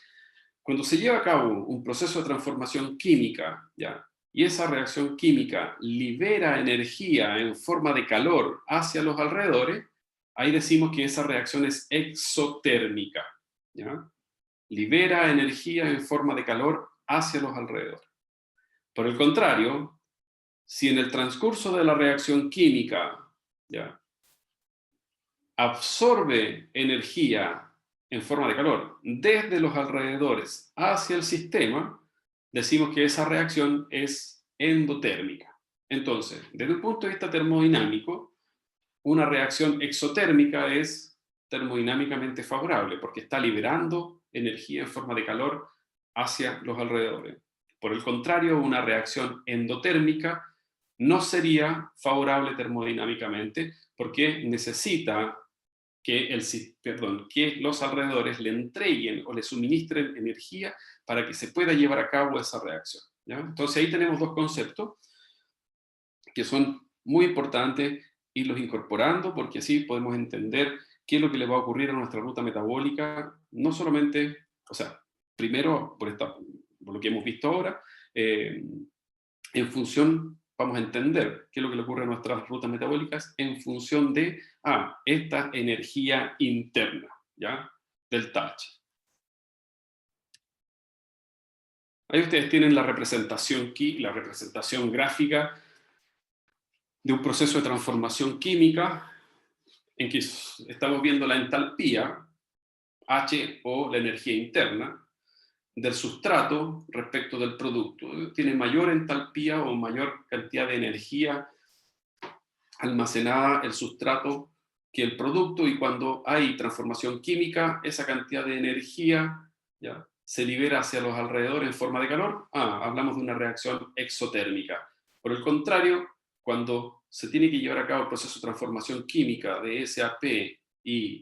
S1: cuando se lleva a cabo un proceso de transformación química, ¿ya? Y esa reacción química libera energía en forma de calor hacia los alrededores, ahí decimos que esa reacción es exotérmica, ¿ya? Libera energía en forma de calor hacia los alrededores. Por el contrario, si en el transcurso de la reacción química, ¿ya?, absorbe energía en forma de calor desde los alrededores hacia el sistema, decimos que esa reacción es endotérmica. Entonces, desde el punto de vista termodinámico, una reacción exotérmica es termodinámicamente favorable porque está liberando energía en forma de calor hacia los alrededores. Por el contrario, una reacción endotérmica no sería favorable termodinámicamente porque necesita que los alrededores le entreguen o le suministren energía para que se pueda llevar a cabo esa reacción, ¿ya? Entonces ahí tenemos dos conceptos que son muy importantes irlos incorporando, porque así podemos entender qué es lo que le va a ocurrir a nuestra ruta metabólica, no solamente, o sea, primero por lo que hemos visto ahora, en función, vamos a entender qué es lo que le ocurre a nuestras rutas metabólicas en función de, esta energía interna, ¿ya? Del H. Ahí ustedes tienen la representación la representación gráfica de un proceso de transformación química en que estamos viendo la entalpía, H, o la energía interna, del sustrato respecto del producto. Tiene mayor entalpía o mayor cantidad de energía almacenada el sustrato que el producto, y cuando hay transformación química, esa cantidad de energía, ¿ya?, se libera hacia los alrededores en forma de calor. Hablamos de una reacción exotérmica. Por el contrario, cuando se tiene que llevar a cabo el proceso de transformación química de SAP y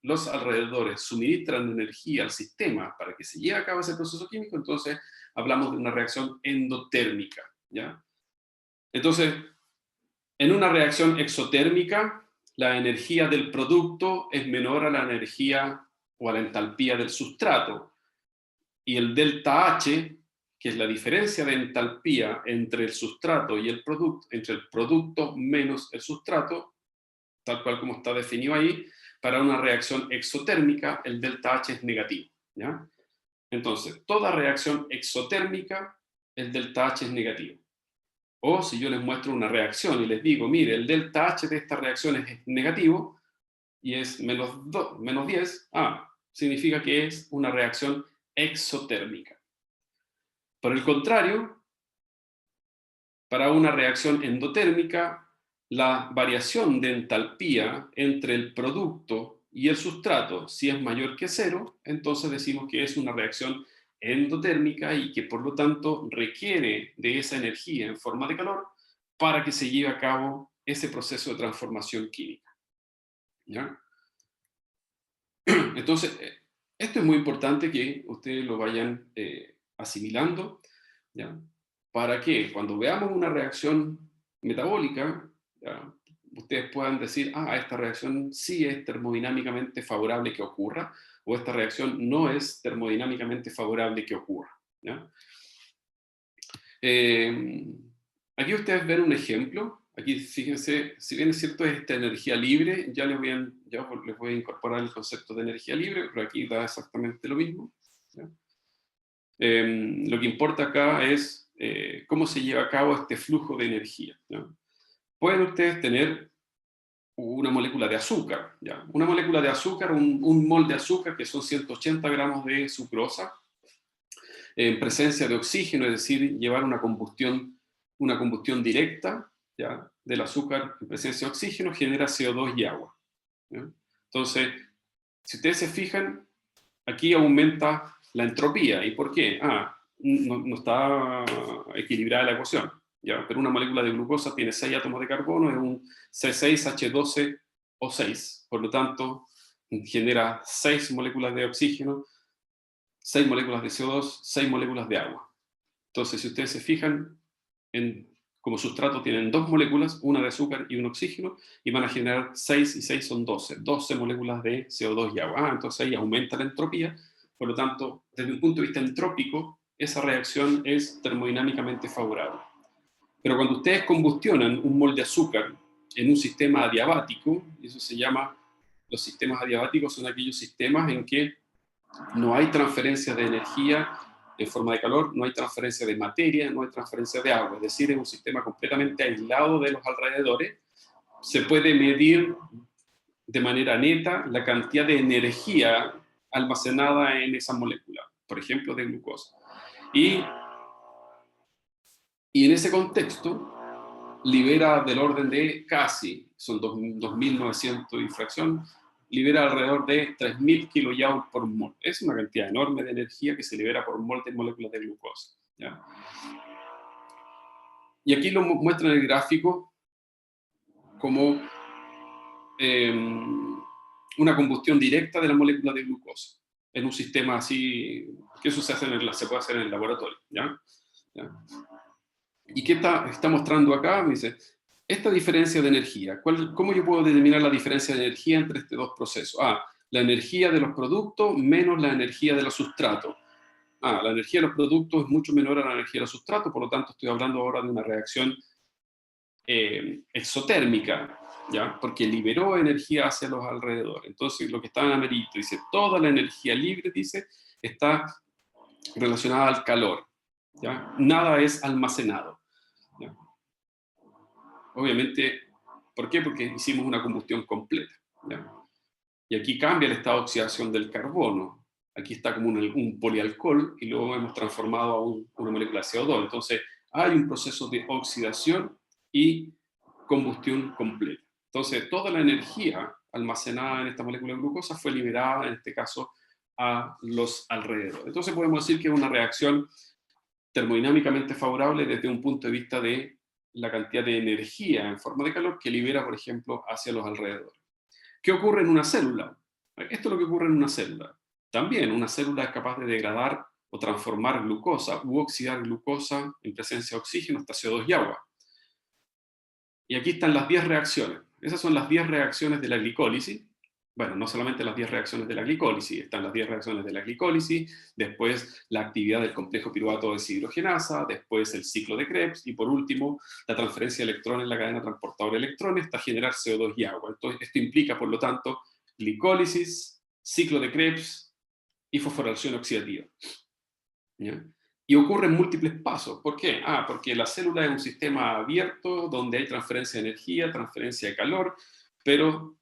S1: los alrededores suministran energía al sistema para que se lleve a cabo ese proceso químico, entonces hablamos de una reacción endotérmica, ¿ya? Entonces, en una reacción exotérmica, la energía del producto es menor a la energía o a la entalpía del sustrato, y el delta H, que es la diferencia de entalpía entre el sustrato y el producto, entre el producto menos el sustrato, tal cual como está definido ahí, para una reacción exotérmica, el delta H es negativo, ¿ya? Entonces, toda reacción exotérmica, el delta H es negativo. O si yo les muestro una reacción y les digo, mire, el delta H de esta reacción es negativo y es menos 10, significa que es una reacción exotérmica. Por el contrario, para una reacción endotérmica, la variación de entalpía entre el producto y el sustrato, si es mayor que 0, entonces decimos que es una reacción endotérmica y que por lo tanto requiere de esa energía en forma de calor para que se lleve a cabo ese proceso de transformación química, ¿ya? Entonces, esto es muy importante que ustedes lo vayan asimilando, ¿ya? Para que cuando veamos una reacción metabólica, ¿ya?, ustedes puedan decir, esta reacción sí es termodinámicamente favorable que ocurra, o esta reacción no es termodinámicamente favorable que ocurra, ¿ya? Aquí ustedes ven un ejemplo. Aquí fíjense, si bien es cierto es esta energía libre, ya les voy a incorporar el concepto de energía libre, pero aquí da exactamente lo mismo, ¿ya? Lo que importa acá es cómo se lleva a cabo este flujo de energía, ¿ya? Pueden ustedes tener una molécula de azúcar, ¿ya? Una molécula de azúcar, un mol de azúcar, que son 180 gramos de sucrosa, en presencia de oxígeno, es decir, llevar una combustión directa, ¿ya?, del azúcar en presencia de oxígeno, genera CO2 y agua, ¿ya? Entonces, si ustedes se fijan, aquí aumenta la entropía. ¿Y por qué? No está equilibrada la ecuación, ¿ya? Pero una molécula de glucosa tiene 6 átomos de carbono, es un C6H12O6, por lo tanto, genera 6 moléculas de oxígeno, 6 moléculas de CO2, 6 moléculas de agua. Entonces, si ustedes se fijan, como sustrato tienen 2 moléculas, una de azúcar y un oxígeno, y van a generar 6 y 6 son 12 moléculas de CO2 y agua. Entonces ahí aumenta la entropía, Por lo tanto, desde un punto de vista entrópico, esa reacción es termodinámicamente favorable. Pero cuando ustedes combustionan un mol de azúcar en un sistema adiabático, y eso se llama, los sistemas adiabáticos son aquellos sistemas en que no hay transferencia de energía en forma de calor, no hay transferencia de materia, no hay transferencia de agua, es decir, es un sistema completamente aislado de los alrededores. Se puede medir de manera neta la cantidad de energía almacenada en esa molécula, por ejemplo, de glucosa. Y en ese contexto, libera del orden de casi, son 2.900 y fracción, libera alrededor de 3.000 kilojoules por mol. Es una cantidad enorme de energía que se libera por mol de moléculas de glucosa, ¿ya? Y aquí lo muestra en el gráfico como una combustión directa de la molécula de glucosa en un sistema así, que eso se puede hacer en el laboratorio, ¿ya? ¿Ya? ¿Y qué está mostrando acá? Me dice, esta diferencia de energía, ¿cómo yo puedo determinar la diferencia de energía entre estos dos procesos? La energía de los productos menos la energía de los sustratos. La energía de los productos es mucho menor a la energía de los sustratos, por lo tanto estoy hablando ahora de una reacción exotérmica, ¿ya? Porque liberó energía hacia los alrededores. Entonces, lo que está en amarillo dice, toda la energía libre, dice, está relacionada al calor, ¿ya? Nada es almacenado, ¿ya? Obviamente, ¿por qué? Porque hicimos una combustión completa, ¿ya? Y aquí cambia el estado de oxidación del carbono. Aquí está como un polialcohol y luego hemos transformado a una molécula de CO2. Entonces, hay un proceso de oxidación y combustión completa. Entonces, toda la energía almacenada en esta molécula de glucosa fue liberada, en este caso, a los alrededores. Entonces, podemos decir que es una reacción termodinámicamente favorable desde un punto de vista de la cantidad de energía en forma de calor que libera, por ejemplo, hacia los alrededores. ¿Qué ocurre en una célula? Esto es lo que ocurre en una célula. También una célula es capaz de degradar o transformar glucosa u oxidar glucosa en presencia de oxígeno hasta CO2 y agua. Y aquí están las 10 reacciones. Esas son las 10 reacciones de la glicólisis. Bueno, no solamente las 10 reacciones de la glicólisis, están las 10 reacciones de la glicólisis, después la actividad del complejo piruvato deshidrogenasa, después el ciclo de Krebs y por último la transferencia de electrones en la cadena transportadora de electrones hasta generar CO2 y agua. Entonces, esto implica, por lo tanto, glicólisis, ciclo de Krebs y fosforación oxidativa, ¿ya? Y ocurre en múltiples pasos. ¿Por qué? Porque la célula es un sistema abierto donde hay transferencia de energía, transferencia de calor, pero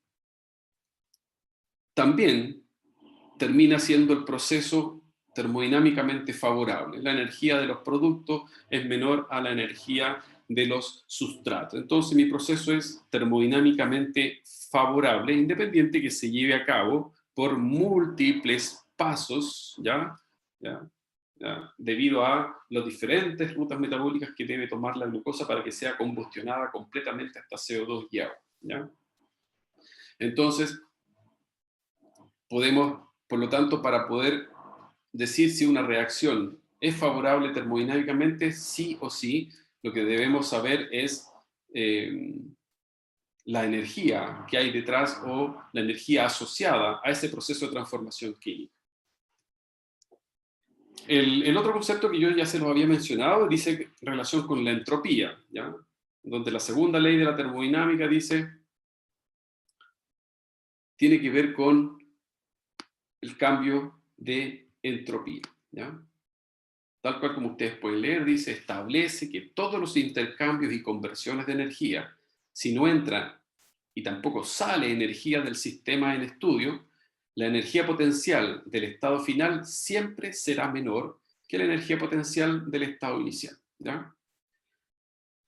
S1: también termina siendo el proceso termodinámicamente favorable. La energía de los productos es menor a la energía de los sustratos. Entonces mi proceso es termodinámicamente favorable, independiente que se lleve a cabo por múltiples pasos, ¿ya? ¿Ya? ¿Ya? Debido a las diferentes rutas metabólicas que debe tomar la glucosa para que sea combustionada completamente hasta CO2 y agua, ¿ya? Entonces, podemos, por lo tanto, para poder decir si una reacción es favorable termodinámicamente, sí o sí, lo que debemos saber es la energía que hay detrás o la energía asociada a ese proceso de transformación química. El otro concepto que yo ya se los había mencionado dice relación con la entropía, ¿ya? Donde la segunda ley de la termodinámica dice, tiene que ver con el cambio de entropía, ¿ya? Tal cual como ustedes pueden leer, dice, establece que todos los intercambios y conversiones de energía, si no entra y tampoco sale energía del sistema en estudio, la energía potencial del estado final siempre será menor que la energía potencial del estado inicial, ¿ya?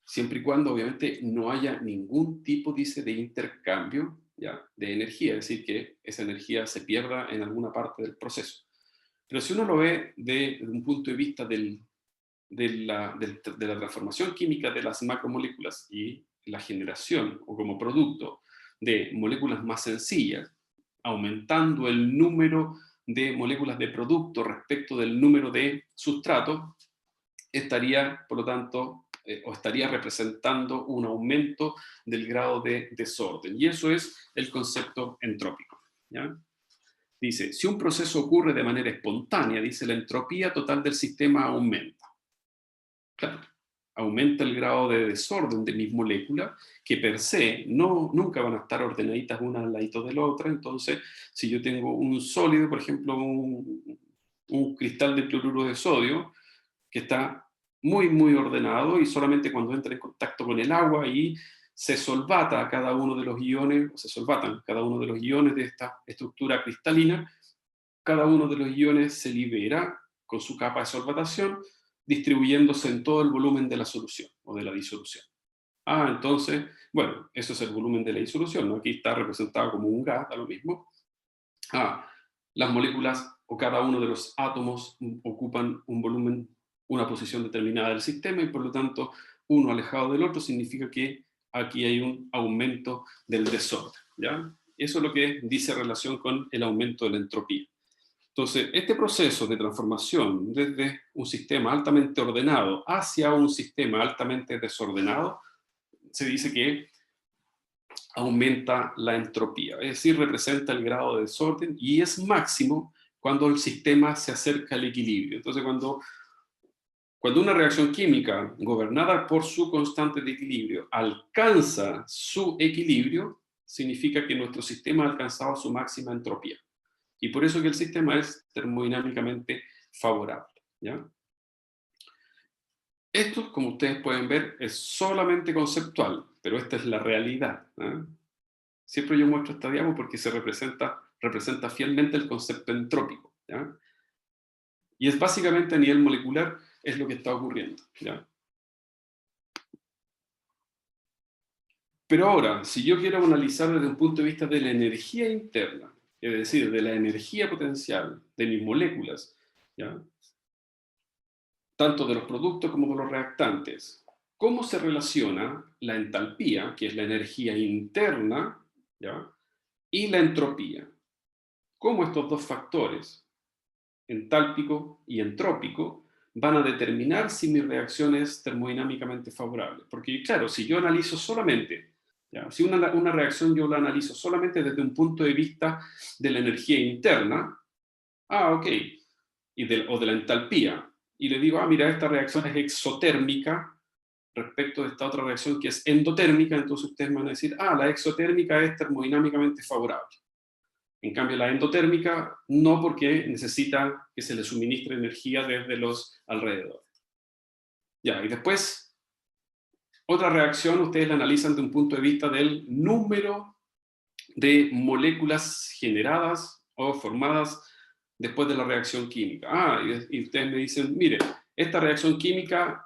S1: Siempre y cuando, obviamente, no haya ningún tipo, dice, de intercambio, ¿ya?, de energía, es decir, que esa energía se pierda en alguna parte del proceso. Pero si uno lo ve desde un punto de vista de la transformación química de las macromoléculas y la generación o como producto de moléculas más sencillas, aumentando el número de moléculas de producto respecto del número de sustratos, estaría, por lo tanto, o estaría representando un aumento del grado de desorden. Y eso es el concepto entrópico, ¿ya? Dice, si un proceso ocurre de manera espontánea, dice, la entropía total del sistema aumenta. Claro, aumenta el grado de desorden de mis moléculas, que per se nunca van a estar ordenaditas una al ladito de la otra. Entonces, si yo tengo un sólido, por ejemplo, un cristal de cloruro de sodio, que está muy, muy ordenado, y solamente cuando entra en contacto con el agua y se solvata cada uno de los iones, o se solvatan cada uno de los iones de esta estructura cristalina, cada uno de los iones se libera con su capa de solvatación, distribuyéndose en todo el volumen de la solución o de la disolución. Entonces, bueno, eso es el volumen de la disolución, ¿no? Aquí está representado como un gas, da lo mismo. Las moléculas o cada uno de los átomos ocupan un volumen, una posición determinada del sistema, y por lo tanto, uno alejado del otro significa que aquí hay un aumento del desorden, ¿ya? Eso es lo que dice relación con el aumento de la entropía. Entonces, este proceso de transformación desde un sistema altamente ordenado hacia un sistema altamente desordenado, se dice que aumenta la entropía, es decir, representa el grado de desorden, y es máximo cuando el sistema se acerca al equilibrio. Entonces, cuando una reacción química gobernada por su constante de equilibrio alcanza su equilibrio, significa que nuestro sistema ha alcanzado su máxima entropía. Y por eso que el sistema es termodinámicamente favorable, ¿ya? Esto, como ustedes pueden ver, es solamente conceptual, pero esta es la realidad, ¿eh? Siempre yo muestro esta diapo porque representa fielmente el concepto entrópico, ¿ya? Y es básicamente a nivel molecular es lo que está ocurriendo, ¿ya? Pero ahora, si yo quiero analizar desde un punto de vista de la energía interna, es decir, de la energía potencial de mis moléculas, ¿ya? Tanto de los productos como de los reactantes, ¿cómo se relaciona la entalpía, que es la energía interna, ¿ya? Y la entropía? ¿Cómo estos dos factores, entálpico y entrópico, van a determinar si mi reacción es termodinámicamente favorable? Porque claro, si yo analizo solamente, ¿ya? Si una reacción yo la analizo solamente desde un punto de vista de la energía interna, ok, o de la entalpía, y le digo, mira, esta reacción es exotérmica respecto de esta otra reacción que es endotérmica, entonces ustedes me van a decir, la exotérmica es termodinámicamente favorable. En cambio, la endotérmica no, porque necesita que se le suministre energía desde los alrededores. Ya, y después, otra reacción, ustedes la analizan de un punto de vista del número de moléculas generadas o formadas después de la reacción química. Y ustedes me dicen, mire, esta reacción química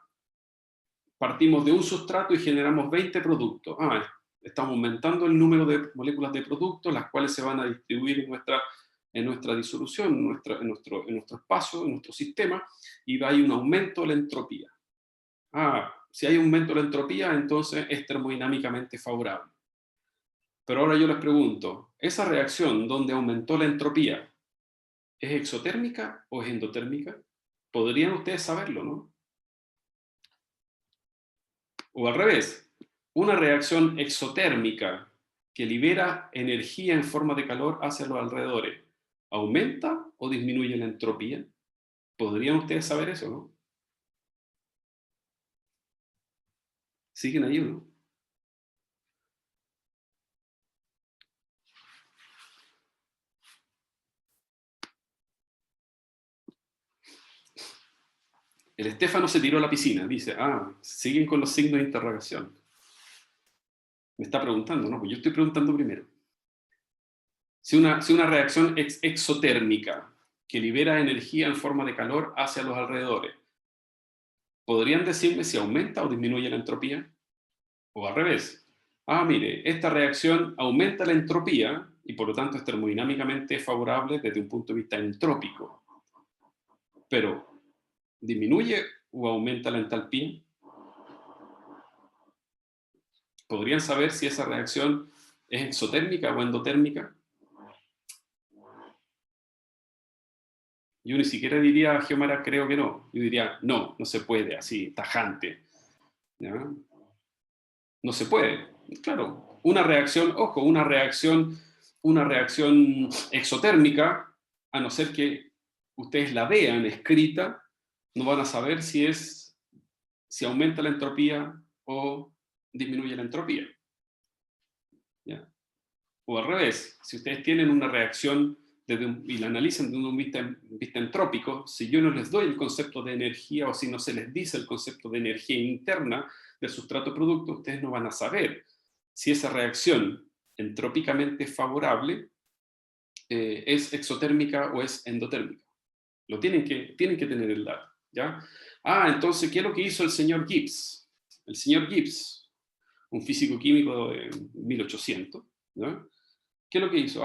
S1: partimos de un sustrato y generamos 20 productos. Estamos aumentando el número de moléculas de productos, las cuales se van a distribuir en nuestra disolución, en nuestro espacio, en nuestro sistema, y hay un aumento de la entropía. Si hay un aumento de la entropía, entonces es termodinámicamente favorable. Pero ahora yo les pregunto, ¿esa reacción donde aumentó la entropía es exotérmica o es endotérmica? Podrían ustedes saberlo, ¿no? O al revés, una reacción exotérmica que libera energía en forma de calor hacia los alrededores, ¿aumenta o disminuye la entropía? ¿Podrían ustedes saber eso, no? ¿Siguen ahí o no? El Estefano se tiró a la piscina, dice, siguen con los signos de interrogación. Me está preguntando, ¿no? Pues yo estoy preguntando primero. Si una reacción exotérmica que libera energía en forma de calor hacia los alrededores, ¿podrían decirme si aumenta o disminuye la entropía? O al revés. Mire, esta reacción aumenta la entropía y por lo tanto es termodinámicamente favorable desde un punto de vista entrópico. Pero, ¿disminuye o aumenta la entalpía? ¿Podrían saber si esa reacción es exotérmica o endotérmica? Yo ni siquiera diría, Geomara, creo que no. Yo diría, no se puede, así, tajante, ¿ya? No se puede. Claro, una reacción una reacción exotérmica, a no ser que ustedes la vean escrita, no van a saber si aumenta la entropía o disminuye la entropía. ¿Ya? O al revés, si ustedes tienen una reacción y la analizan desde un vista entrópico, si yo no les doy el concepto de energía o si no se les dice el concepto de energía interna del sustrato producto, ustedes no van a saber si esa reacción entrópicamente favorable es exotérmica o es endotérmica. Tienen que tener el dato. ¿Ya? Entonces, ¿qué es lo que hizo el señor Gibbs? El señor Gibbs, un físico químico de 1800, ¿no? ¿Qué es lo que hizo?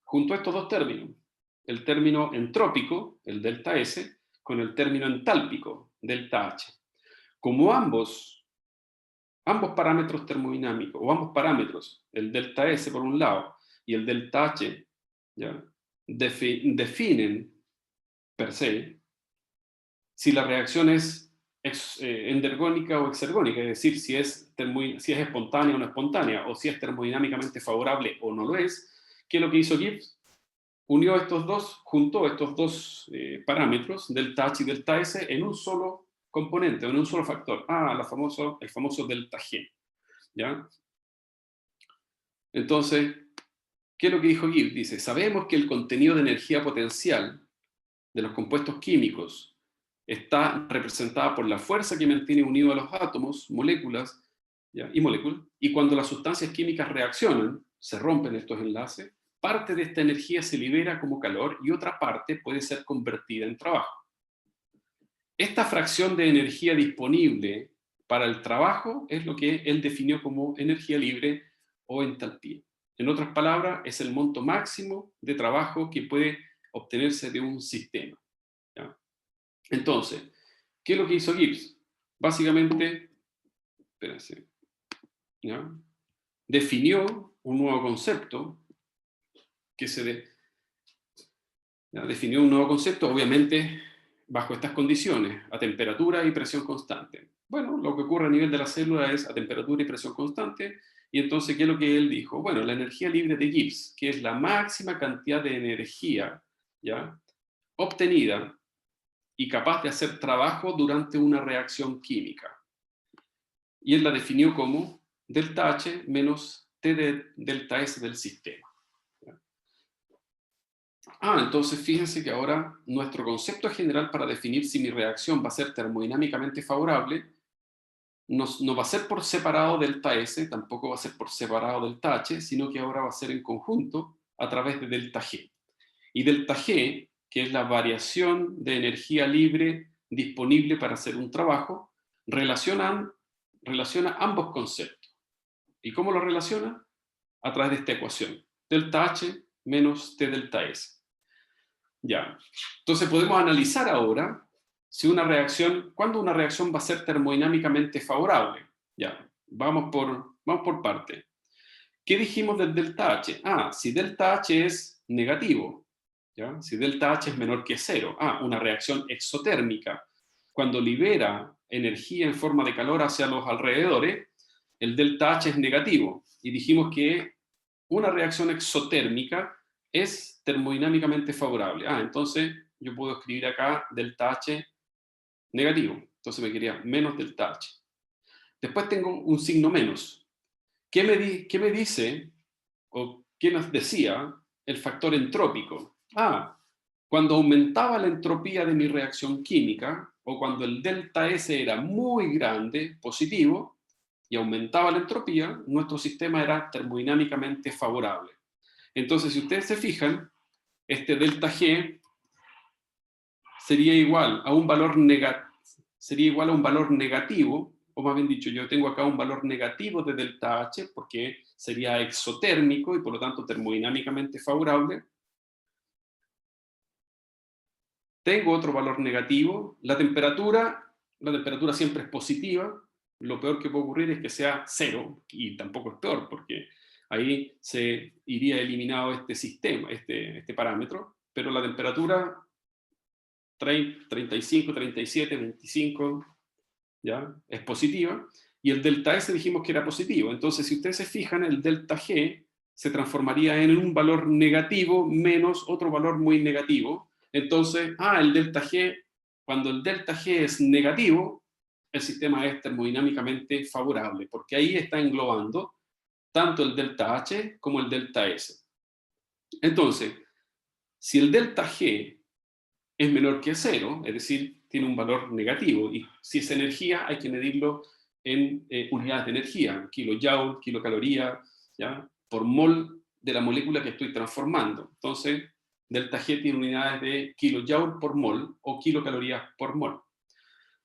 S1: Juntó estos dos términos, el término entrópico, el delta S, con el término entálpico, delta H. Como ambos parámetros termodinámicos, o ambos parámetros, el delta S por un lado y el delta H, ¿ya? Definen per se si la reacción es endergónica o exergónica, es decir, si es espontánea o no espontánea, o si es termodinámicamente favorable o no lo es. ¿Qué es lo que hizo Gibbs? Juntó estos dos parámetros, delta H y delta S, en un solo componente, en un solo factor. El famoso delta G. ¿Ya? Entonces, ¿qué es lo que dijo Gibbs? Dice, sabemos que el contenido de energía potencial de los compuestos químicos está representada por la fuerza que mantiene unidos a los átomos, moléculas, ¿ya? Y moléculas, y cuando las sustancias químicas reaccionan, se rompen estos enlaces, parte de esta energía se libera como calor y otra parte puede ser convertida en trabajo. Esta fracción de energía disponible para el trabajo es lo que él definió como energía libre o entalpía. En otras palabras, es el monto máximo de trabajo que puede obtenerse de un sistema. ¿Ya? Entonces, ¿qué es lo que hizo Gibbs? Básicamente, espérense, ¿ya? Definió un nuevo concepto definió un nuevo concepto, obviamente, bajo estas condiciones, a temperatura y presión constante. Bueno, lo que ocurre a nivel de la célula es a temperatura y presión constante, y entonces, ¿qué es lo que él dijo? Bueno, la energía libre de Gibbs, que es la máxima cantidad de energía, ¿ya?, obtenida y capaz de hacer trabajo durante una reacción química. Y él la definió como delta H menos T de delta S del sistema. Entonces fíjense que ahora nuestro concepto general para definir si mi reacción va a ser termodinámicamente favorable no va a ser por separado delta S, tampoco va a ser por separado delta H, sino que ahora va a ser en conjunto a través de delta G. Y delta G, que es la variación de energía libre disponible para hacer un trabajo, relaciona ambos conceptos. ¿Y cómo lo relaciona? A través de esta ecuación, delta H menos T delta S. Ya. Entonces podemos analizar ahora cuándo una reacción va a ser termodinámicamente favorable. Ya, vamos por parte. ¿Qué dijimos del delta H? Si delta H es negativo, ¿ya? Si delta H es menor que 0, una reacción exotérmica, cuando libera energía en forma de calor hacia los alrededores, el delta H es negativo. Y dijimos que una reacción exotérmica es termodinámicamente favorable. Entonces yo puedo escribir acá delta H negativo. Entonces me quedaría menos delta H. Después tengo un signo menos. ¿Qué me dice, o qué nos decía el factor entrópico? Cuando aumentaba la entropía de mi reacción química, o cuando el delta S era muy grande, positivo, y aumentaba la entropía, nuestro sistema era termodinámicamente favorable. Entonces, si ustedes se fijan, este delta G sería igual a un valor negativo, o más bien dicho, yo tengo acá un valor negativo de delta H, porque sería exotérmico y por lo tanto termodinámicamente favorable. Tengo otro valor negativo. La temperatura siempre es positiva. Lo peor que puede ocurrir es que sea 0, y tampoco es peor, porque ahí se iría eliminado este sistema, este parámetro, pero la temperatura 35, 37, 25, ¿ya?, es positiva, y el delta S dijimos que era positivo. Entonces, si ustedes se fijan, el delta G se transformaría en un valor negativo menos otro valor muy negativo. Entonces, el delta G, cuando el delta G es negativo, el sistema es termodinámicamente favorable, porque ahí está englobando tanto el delta H como el delta S. Entonces, si el delta G es menor que cero, es decir, tiene un valor negativo, y si es energía hay que medirlo en unidades de energía, kilojoule, kilocaloría, ¿ya? Por mol de la molécula que estoy transformando. Entonces, delta G tiene unidades de kilojoule por mol o kilocalorías por mol.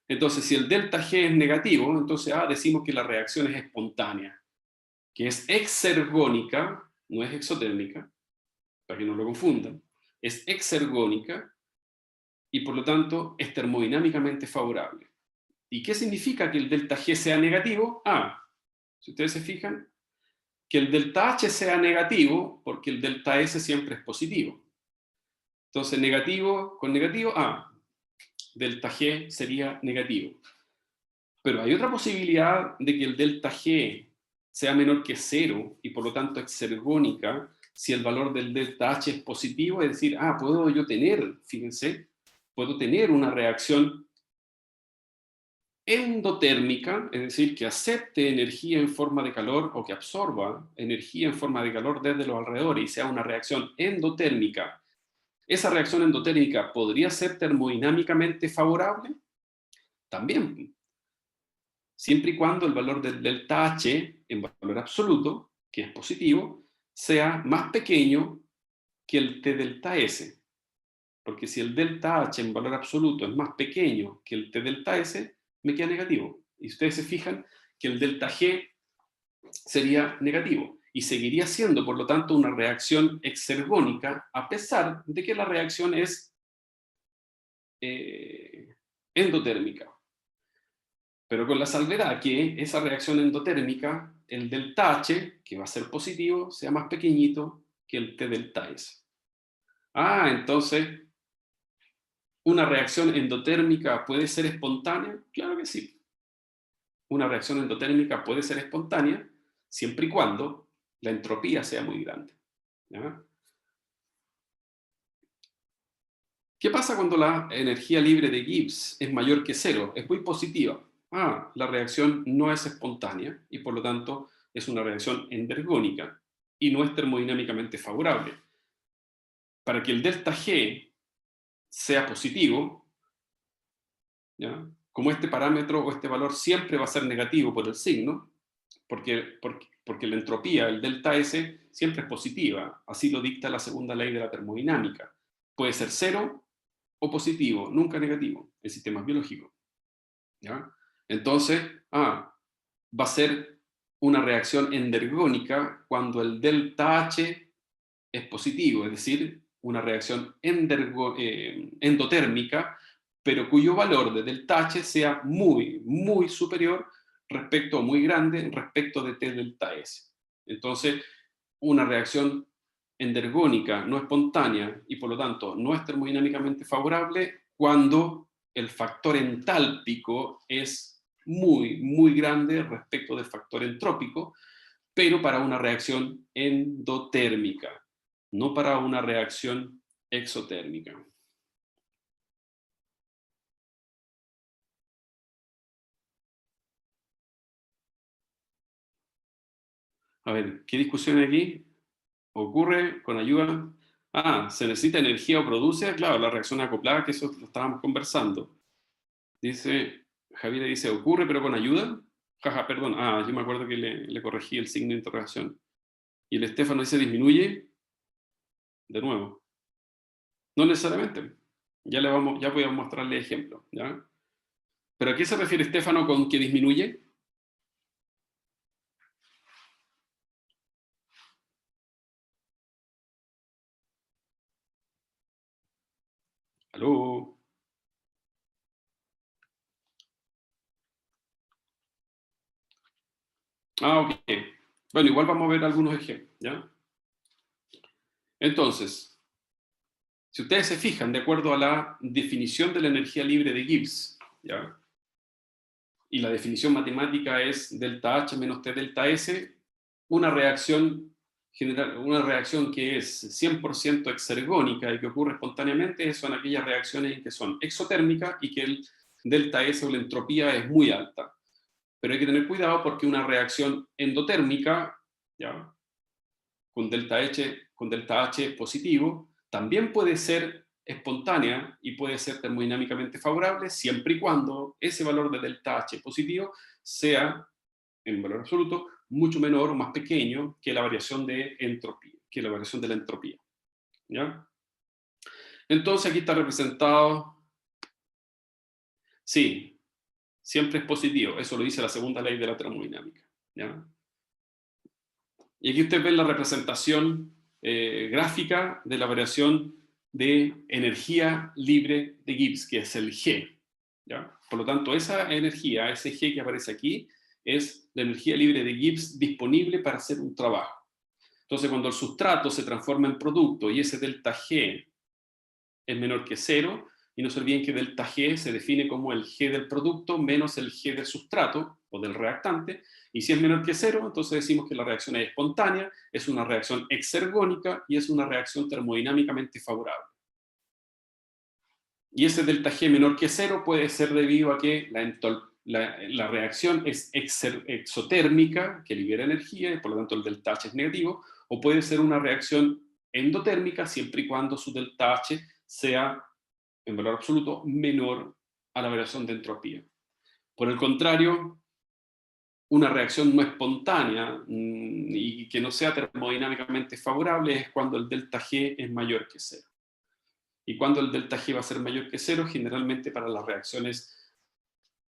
S1: Entonces, si el delta G es negativo, entonces decimos que la reacción es espontánea, que es exergónica, no es exotérmica, para que no lo confundan, es exergónica y por lo tanto es termodinámicamente favorable. ¿Y qué significa que el delta G sea negativo? Si ustedes se fijan, que el delta H sea negativo porque el delta S siempre es positivo. Entonces, negativo con negativo, delta G sería negativo. Pero hay otra posibilidad de que el delta G sea menor que cero y por lo tanto exergónica si el valor del delta H es positivo, es decir, puedo yo tener, fíjense, puedo tener una reacción endotérmica, es decir, que acepte energía en forma de calor o que absorba energía en forma de calor desde los alrededores y sea una reacción endotérmica. ¿Esa reacción endotérmica podría ser termodinámicamente favorable? También, siempre y cuando el valor del delta H en valor absoluto, que es positivo, sea más pequeño que el T delta S. Porque si el delta H en valor absoluto es más pequeño que el T delta S, me queda negativo. Y ustedes se fijan que el delta G sería negativo. Y seguiría siendo, por lo tanto, una reacción exergónica, a pesar de que la reacción es endotérmica. Pero con la salvedad que esa reacción endotérmica, el delta H, que va a ser positivo, sea más pequeñito que el T delta S. Entonces, ¿una reacción endotérmica puede ser espontánea? Claro que sí. Una reacción endotérmica puede ser espontánea siempre y cuando la entropía sea muy grande. ¿Ya? ¿Qué pasa cuando la energía libre de Gibbs es mayor que cero? Es muy positiva. La reacción no es espontánea y por lo tanto es una reacción endergónica y no es termodinámicamente favorable. Para que el delta G sea positivo, ¿ya? Como este parámetro o este valor siempre va a ser negativo por el signo, porque la entropía, el delta S, siempre es positiva. Así lo dicta la segunda ley de la termodinámica. Puede ser cero o positivo, nunca negativo, en sistemas biológicos. ¿Ya? Entonces, va a ser una reacción endergónica cuando el delta H es positivo, es decir, una reacción endotérmica, pero cuyo valor de delta H sea muy, muy superior respecto, muy grande, respecto de T delta S. Entonces, una reacción endergónica no espontánea y por lo tanto no es termodinámicamente favorable cuando el factor entálpico es muy, muy grande respecto del factor entrópico, pero para una reacción endotérmica, no para una reacción exotérmica. A ver, ¿qué discusión hay aquí? ¿Ocurre con ayuda? ¿Se necesita energía o produce? Claro, la reacción acoplada, que eso lo estábamos conversando. Dice, Javier dice, ¿ocurre pero con ayuda? Jaja, perdón. Yo me acuerdo que le corregí el signo de interrogación. Y el Estefano dice, ¿disminuye? De nuevo. No necesariamente. Ya voy a mostrarle ejemplos, ¿ya? ¿Pero a qué se refiere Estefano con que disminuye? ¿Aló? Ok. Bueno, igual vamos a ver algunos ejemplos, ¿ya? Entonces, si ustedes se fijan, de acuerdo a la definición de la energía libre de Gibbs, ¿ya? Y la definición matemática es delta H menos T delta S, una reacción una reacción que es 100% exergónica y que ocurre espontáneamente son aquellas reacciones en que son exotérmicas y que el delta S o la entropía es muy alta. Pero hay que tener cuidado porque una reacción endotérmica, ¿ya?, con delta H positivo, también puede ser espontánea y puede ser termodinámicamente favorable siempre y cuando ese valor de delta H positivo sea, en valor absoluto, mucho menor o más pequeño que la variación de entropía, que la variación de la entropía. ¿Ya? Entonces aquí está representado, sí, siempre es positivo, eso lo dice la segunda ley de la termodinámica. ¿Ya? Y aquí ustedes ven la representación gráfica de la variación de energía libre de Gibbs, que es el G. ¿Ya? Por lo tanto, esa energía, ese G que aparece aquí, es la energía libre de Gibbs disponible para hacer un trabajo. Entonces, cuando el sustrato se transforma en producto y ese delta G es menor que 0, y no se olviden que delta G se define como el G del producto menos el G del sustrato o del reactante, y si es menor que 0, entonces decimos que la reacción es espontánea, es una reacción exergónica y es una reacción termodinámicamente favorable. Y ese delta G menor que 0 puede ser debido a que la reacción es exotérmica, que libera energía, y por lo tanto el delta H es negativo, o puede ser una reacción endotérmica, siempre y cuando su delta H sea, en valor absoluto, menor a la variación de entropía. Por el contrario, una reacción no espontánea y que no sea termodinámicamente favorable es cuando el delta G es mayor que 0. Y cuando el delta G va a ser mayor que 0, generalmente para las reacciones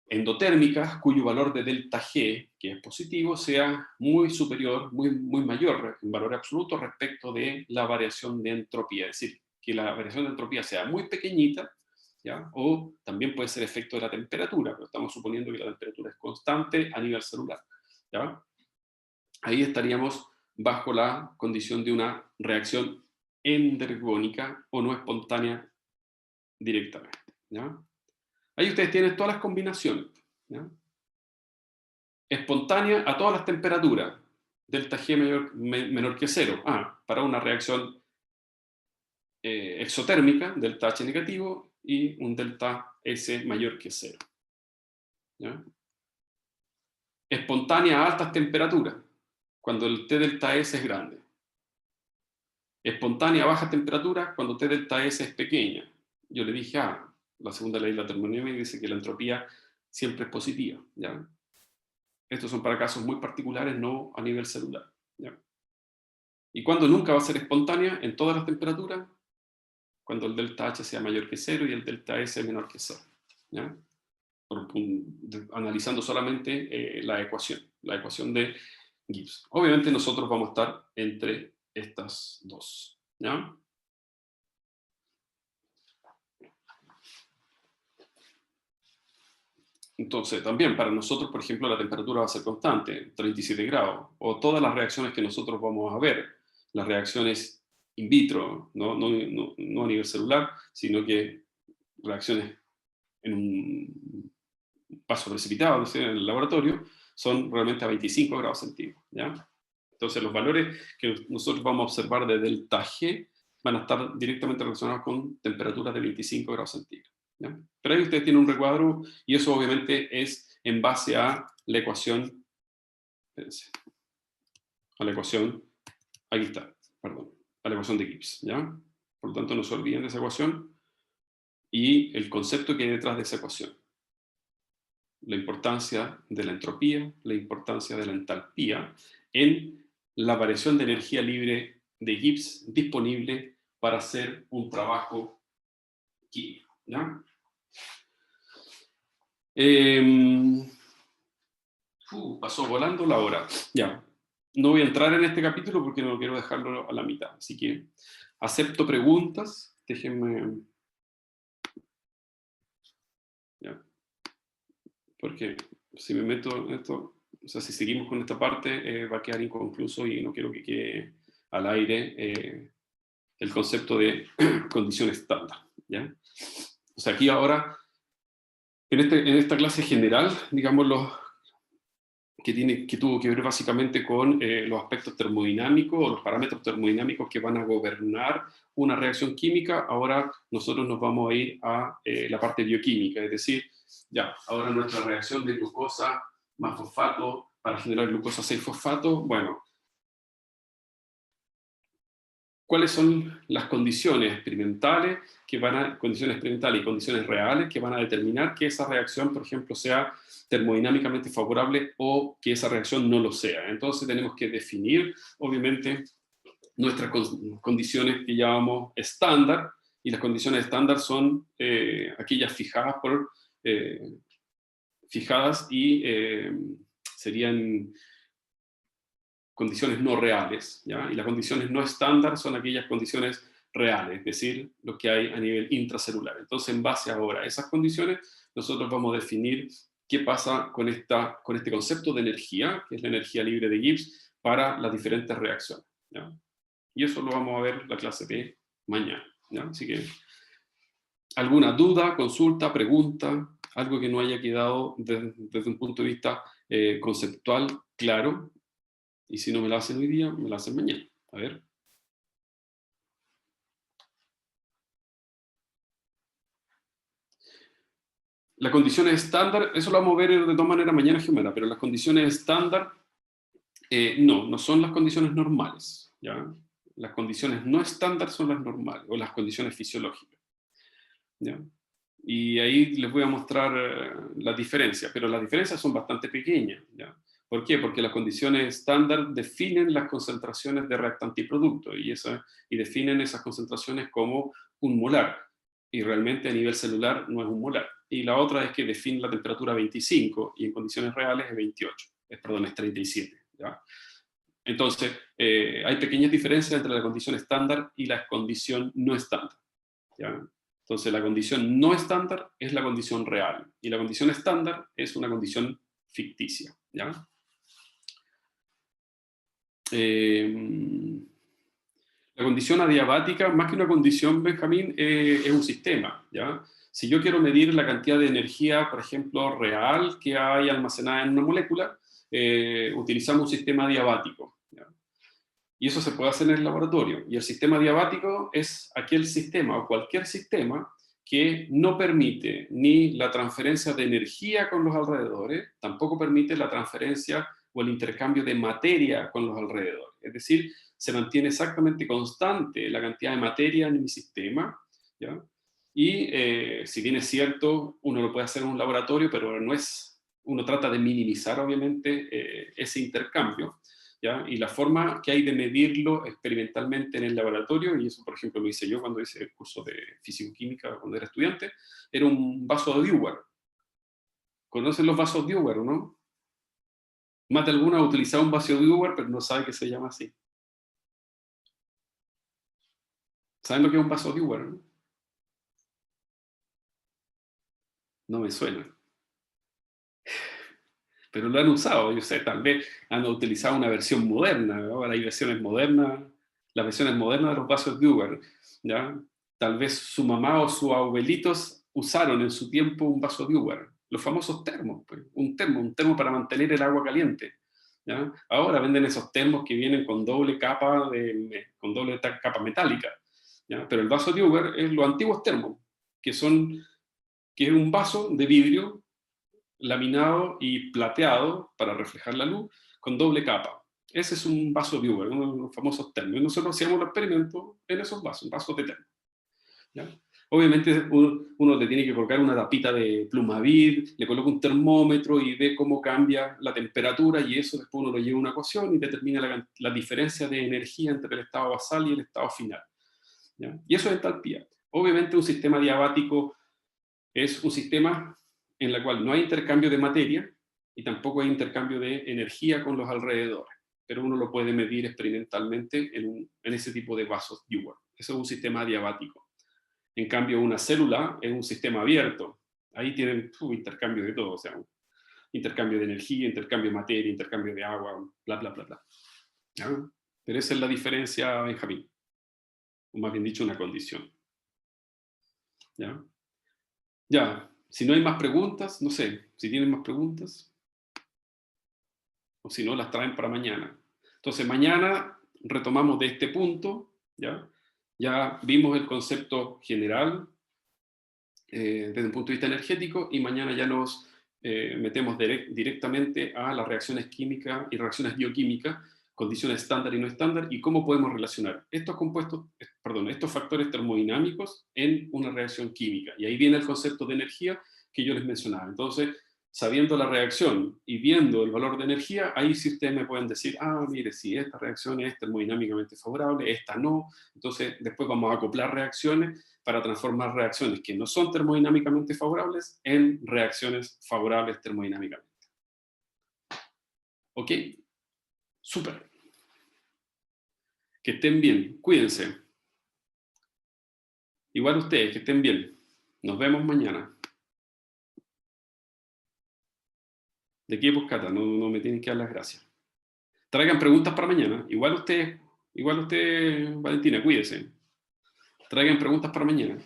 S1: endotérmicas, cuyo valor de delta G, que es positivo, sea muy superior, muy mayor en valor absoluto respecto de la variación de entropía. Es decir, que la variación de entropía sea muy pequeñita, ¿ya? O también puede ser efecto de la temperatura, pero estamos suponiendo que la temperatura es constante a nivel celular. ¿Ya? Ahí estaríamos bajo la condición de una reacción endergónica o no espontánea directamente. ¿Ya? Ahí ustedes tienen todas las combinaciones. ¿Ya? Espontánea a todas las temperaturas, delta G menor que 0. Para una reacción exotérmica, delta H negativo, y un delta S mayor que 0. ¿Ya? Espontánea a altas temperaturas, cuando el T delta S es grande. Espontánea a bajas temperaturas, cuando T delta S es pequeña. Yo le dije, la segunda ley de la termodinámica dice que la entropía siempre es positiva. ¿Ya? Estos son para casos muy particulares, no a nivel celular. ¿Ya? ¿Y cuando nunca va a ser espontánea? En todas las temperaturas, cuando el delta H sea mayor que 0 y el delta S menor que 0. ¿Ya? Analizando solamente la ecuación de Gibbs. Obviamente nosotros vamos a estar entre estas dos. ¿Ya? Entonces, también para nosotros, por ejemplo, la temperatura va a ser constante, 37 grados, o todas las reacciones que nosotros vamos a ver, las reacciones in vitro, no a nivel celular, sino que reacciones en un paso precipitado, en el laboratorio, son realmente a 25 grados centígrados. ¿Ya? Entonces, los valores que nosotros vamos a observar de delta G van a estar directamente relacionados con temperaturas de 25 grados centígrados. ¿Ya? Pero ahí ustedes tienen un recuadro y eso obviamente es en base a la ecuación, aquí está, perdón, a la ecuación de Gibbs. ¿Ya? Por lo tanto, no se olviden de esa ecuación y el concepto que hay detrás de esa ecuación. La importancia de la entropía, la importancia de la entalpía en la variación de energía libre de Gibbs disponible para hacer un trabajo químico. ¿Ya? Pasó volando la hora. Ya. No voy a entrar en este capítulo porque no quiero dejarlo a la mitad. Así que acepto preguntas. Déjenme. Ya. Porque si me meto en esto, o sea, si seguimos con esta parte, va a quedar inconcluso y no quiero que quede al aire el concepto de condición estándar. ¿Ya? O sea, aquí ahora, en esta clase general, digamos, que tuvo que ver básicamente con los aspectos termodinámicos o los parámetros termodinámicos que van a gobernar una reacción química. Ahora nosotros nos vamos a ir a la parte bioquímica, es decir, ya, ahora nuestra reacción de glucosa más fosfato para generar glucosa 6-fosfato, bueno, ¿cuáles son las condiciones experimentales condiciones experimentales y condiciones reales que van a determinar que esa reacción, por ejemplo, sea termodinámicamente favorable o que esa reacción no lo sea? Entonces tenemos que definir, obviamente, nuestras condiciones que llamamos estándar, y las condiciones estándar son aquellas fijadas y serían condiciones no reales, ¿ya? Y las condiciones no estándar son aquellas condiciones reales, es decir, lo que hay a nivel intracelular. Entonces, en base ahora a esas condiciones, nosotros vamos a definir qué pasa con este concepto de energía, que es la energía libre de Gibbs, para las diferentes reacciones, ¿ya? Y eso lo vamos a ver la clase de mañana, ¿ya? Así que, ¿alguna duda, consulta, pregunta? Algo que no haya quedado desde un punto de vista conceptual claro. Y si no me la hacen hoy día, me la hacen mañana. A ver. Las condiciones estándar, eso lo vamos a ver de todas maneras mañana, Jimena, pero las condiciones estándar no son las condiciones normales, ¿ya? Las condiciones no estándar son las normales, o las condiciones fisiológicas, ¿ya? Y ahí les voy a mostrar las diferencias, pero las diferencias son bastante pequeñas, ¿ya? ¿Por qué? Porque las condiciones estándar definen las concentraciones de reactante y producto, y definen esas concentraciones como un molar, y realmente a nivel celular no es un molar. Y la otra es que define la temperatura 25, y en condiciones reales es 28, es 37, ¿ya? Entonces, hay pequeñas diferencias entre la condición estándar y la condición no estándar, ¿ya? Entonces, la condición no estándar es la condición real, y la condición estándar es una condición ficticia, ¿ya? La condición adiabática, más que una condición, Benjamín, es un sistema, ¿ya? Si yo quiero medir la cantidad de energía, por ejemplo, real que hay almacenada en una molécula, utilizamos un sistema adiabático, ¿ya? Y eso se puede hacer en el laboratorio. Y el sistema adiabático es aquel sistema o cualquier sistema que no permite ni la transferencia de energía con los alrededores, tampoco permite la transferencia o el intercambio de materia con los alrededores. Es decir, se mantiene exactamente constante la cantidad de materia en mi sistema, ¿ya? Y si bien es cierto, uno lo puede hacer en un laboratorio, pero no es, uno trata de minimizar obviamente ese intercambio, ¿ya? Y la forma que hay de medirlo experimentalmente en el laboratorio, y eso por ejemplo lo hice yo cuando hice el curso de físico-química cuando era estudiante, era un vaso de Dewar. ¿Conocen los vasos Dewar o no? Más de alguno ha utilizado un vaso de Dewar, pero no sabe que se llama así. ¿Saben lo que es un vaso Dewar, no? No me suena. Pero lo han usado, yo sé, tal vez han utilizado una versión moderna, ¿no? Ahora hay versiones modernas, las versiones modernas de los vasos Dewar, ¿ya? Tal vez su mamá o sus abuelitos usaron en su tiempo un vaso Dewar, los famosos termos, pues, un termo para mantener el agua caliente, ¿ya? Ahora venden esos termos que vienen con doble capa, capa metálica, ¿ya? Pero el vaso Dewar es los antiguos termos, que es un vaso de vidrio laminado y plateado para reflejar la luz con doble capa. Ese es un vaso Dewar, uno de los famosos termos. Y nosotros hacíamos los experimentos en esos vasos de termo, ¿ya? Obviamente uno le tiene que colocar una tapita de Plumavit, le coloca un termómetro y ve cómo cambia la temperatura, y eso después uno lo lleva a una ecuación y determina la diferencia de energía entre el estado basal y el estado final, ¿ya? Y eso es entalpía. Obviamente un sistema diabático es un sistema en el cual no hay intercambio de materia y tampoco hay intercambio de energía con los alrededores, pero uno lo puede medir experimentalmente en ese tipo de vasos Dewar. Eso es un sistema adiabático. En cambio, una célula es un sistema abierto. Ahí tienen intercambio de todo, o sea, intercambio de energía, intercambio de materia, intercambio de agua, bla, bla, bla, bla. ¿Ya? Pero esa es la diferencia, Benjamín, o más bien dicho, una condición. ¿Ya? Ya, si no hay más preguntas, no sé, si tienen más preguntas. o si no, las traen para mañana. Entonces, mañana retomamos de este punto, ¿ya? Ya vimos el concepto general desde un punto de vista energético y mañana ya nos metemos directamente a las reacciones químicas y reacciones bioquímicas, condiciones estándar y no estándar, y cómo podemos relacionar estos compuestos, perdón, estos factores termodinámicos en una reacción química. Y ahí viene el concepto de energía que yo les mencionaba. Entonces, sabiendo la reacción y viendo el valor de energía, ahí sí ustedes me pueden decir, ah, mire, si esta reacción es termodinámicamente favorable, esta no. Entonces, después vamos a acoplar reacciones para transformar reacciones que no son termodinámicamente favorables en reacciones favorables termodinámicamente. ¿Ok? Súper. Que estén bien. Cuídense. Igual ustedes, que estén bien. Nos vemos mañana. De aquí pues, Cata, no me tienen que dar las gracias. Traigan preguntas para mañana. Igual usted, Valentina, cuídese. Traigan preguntas para mañana.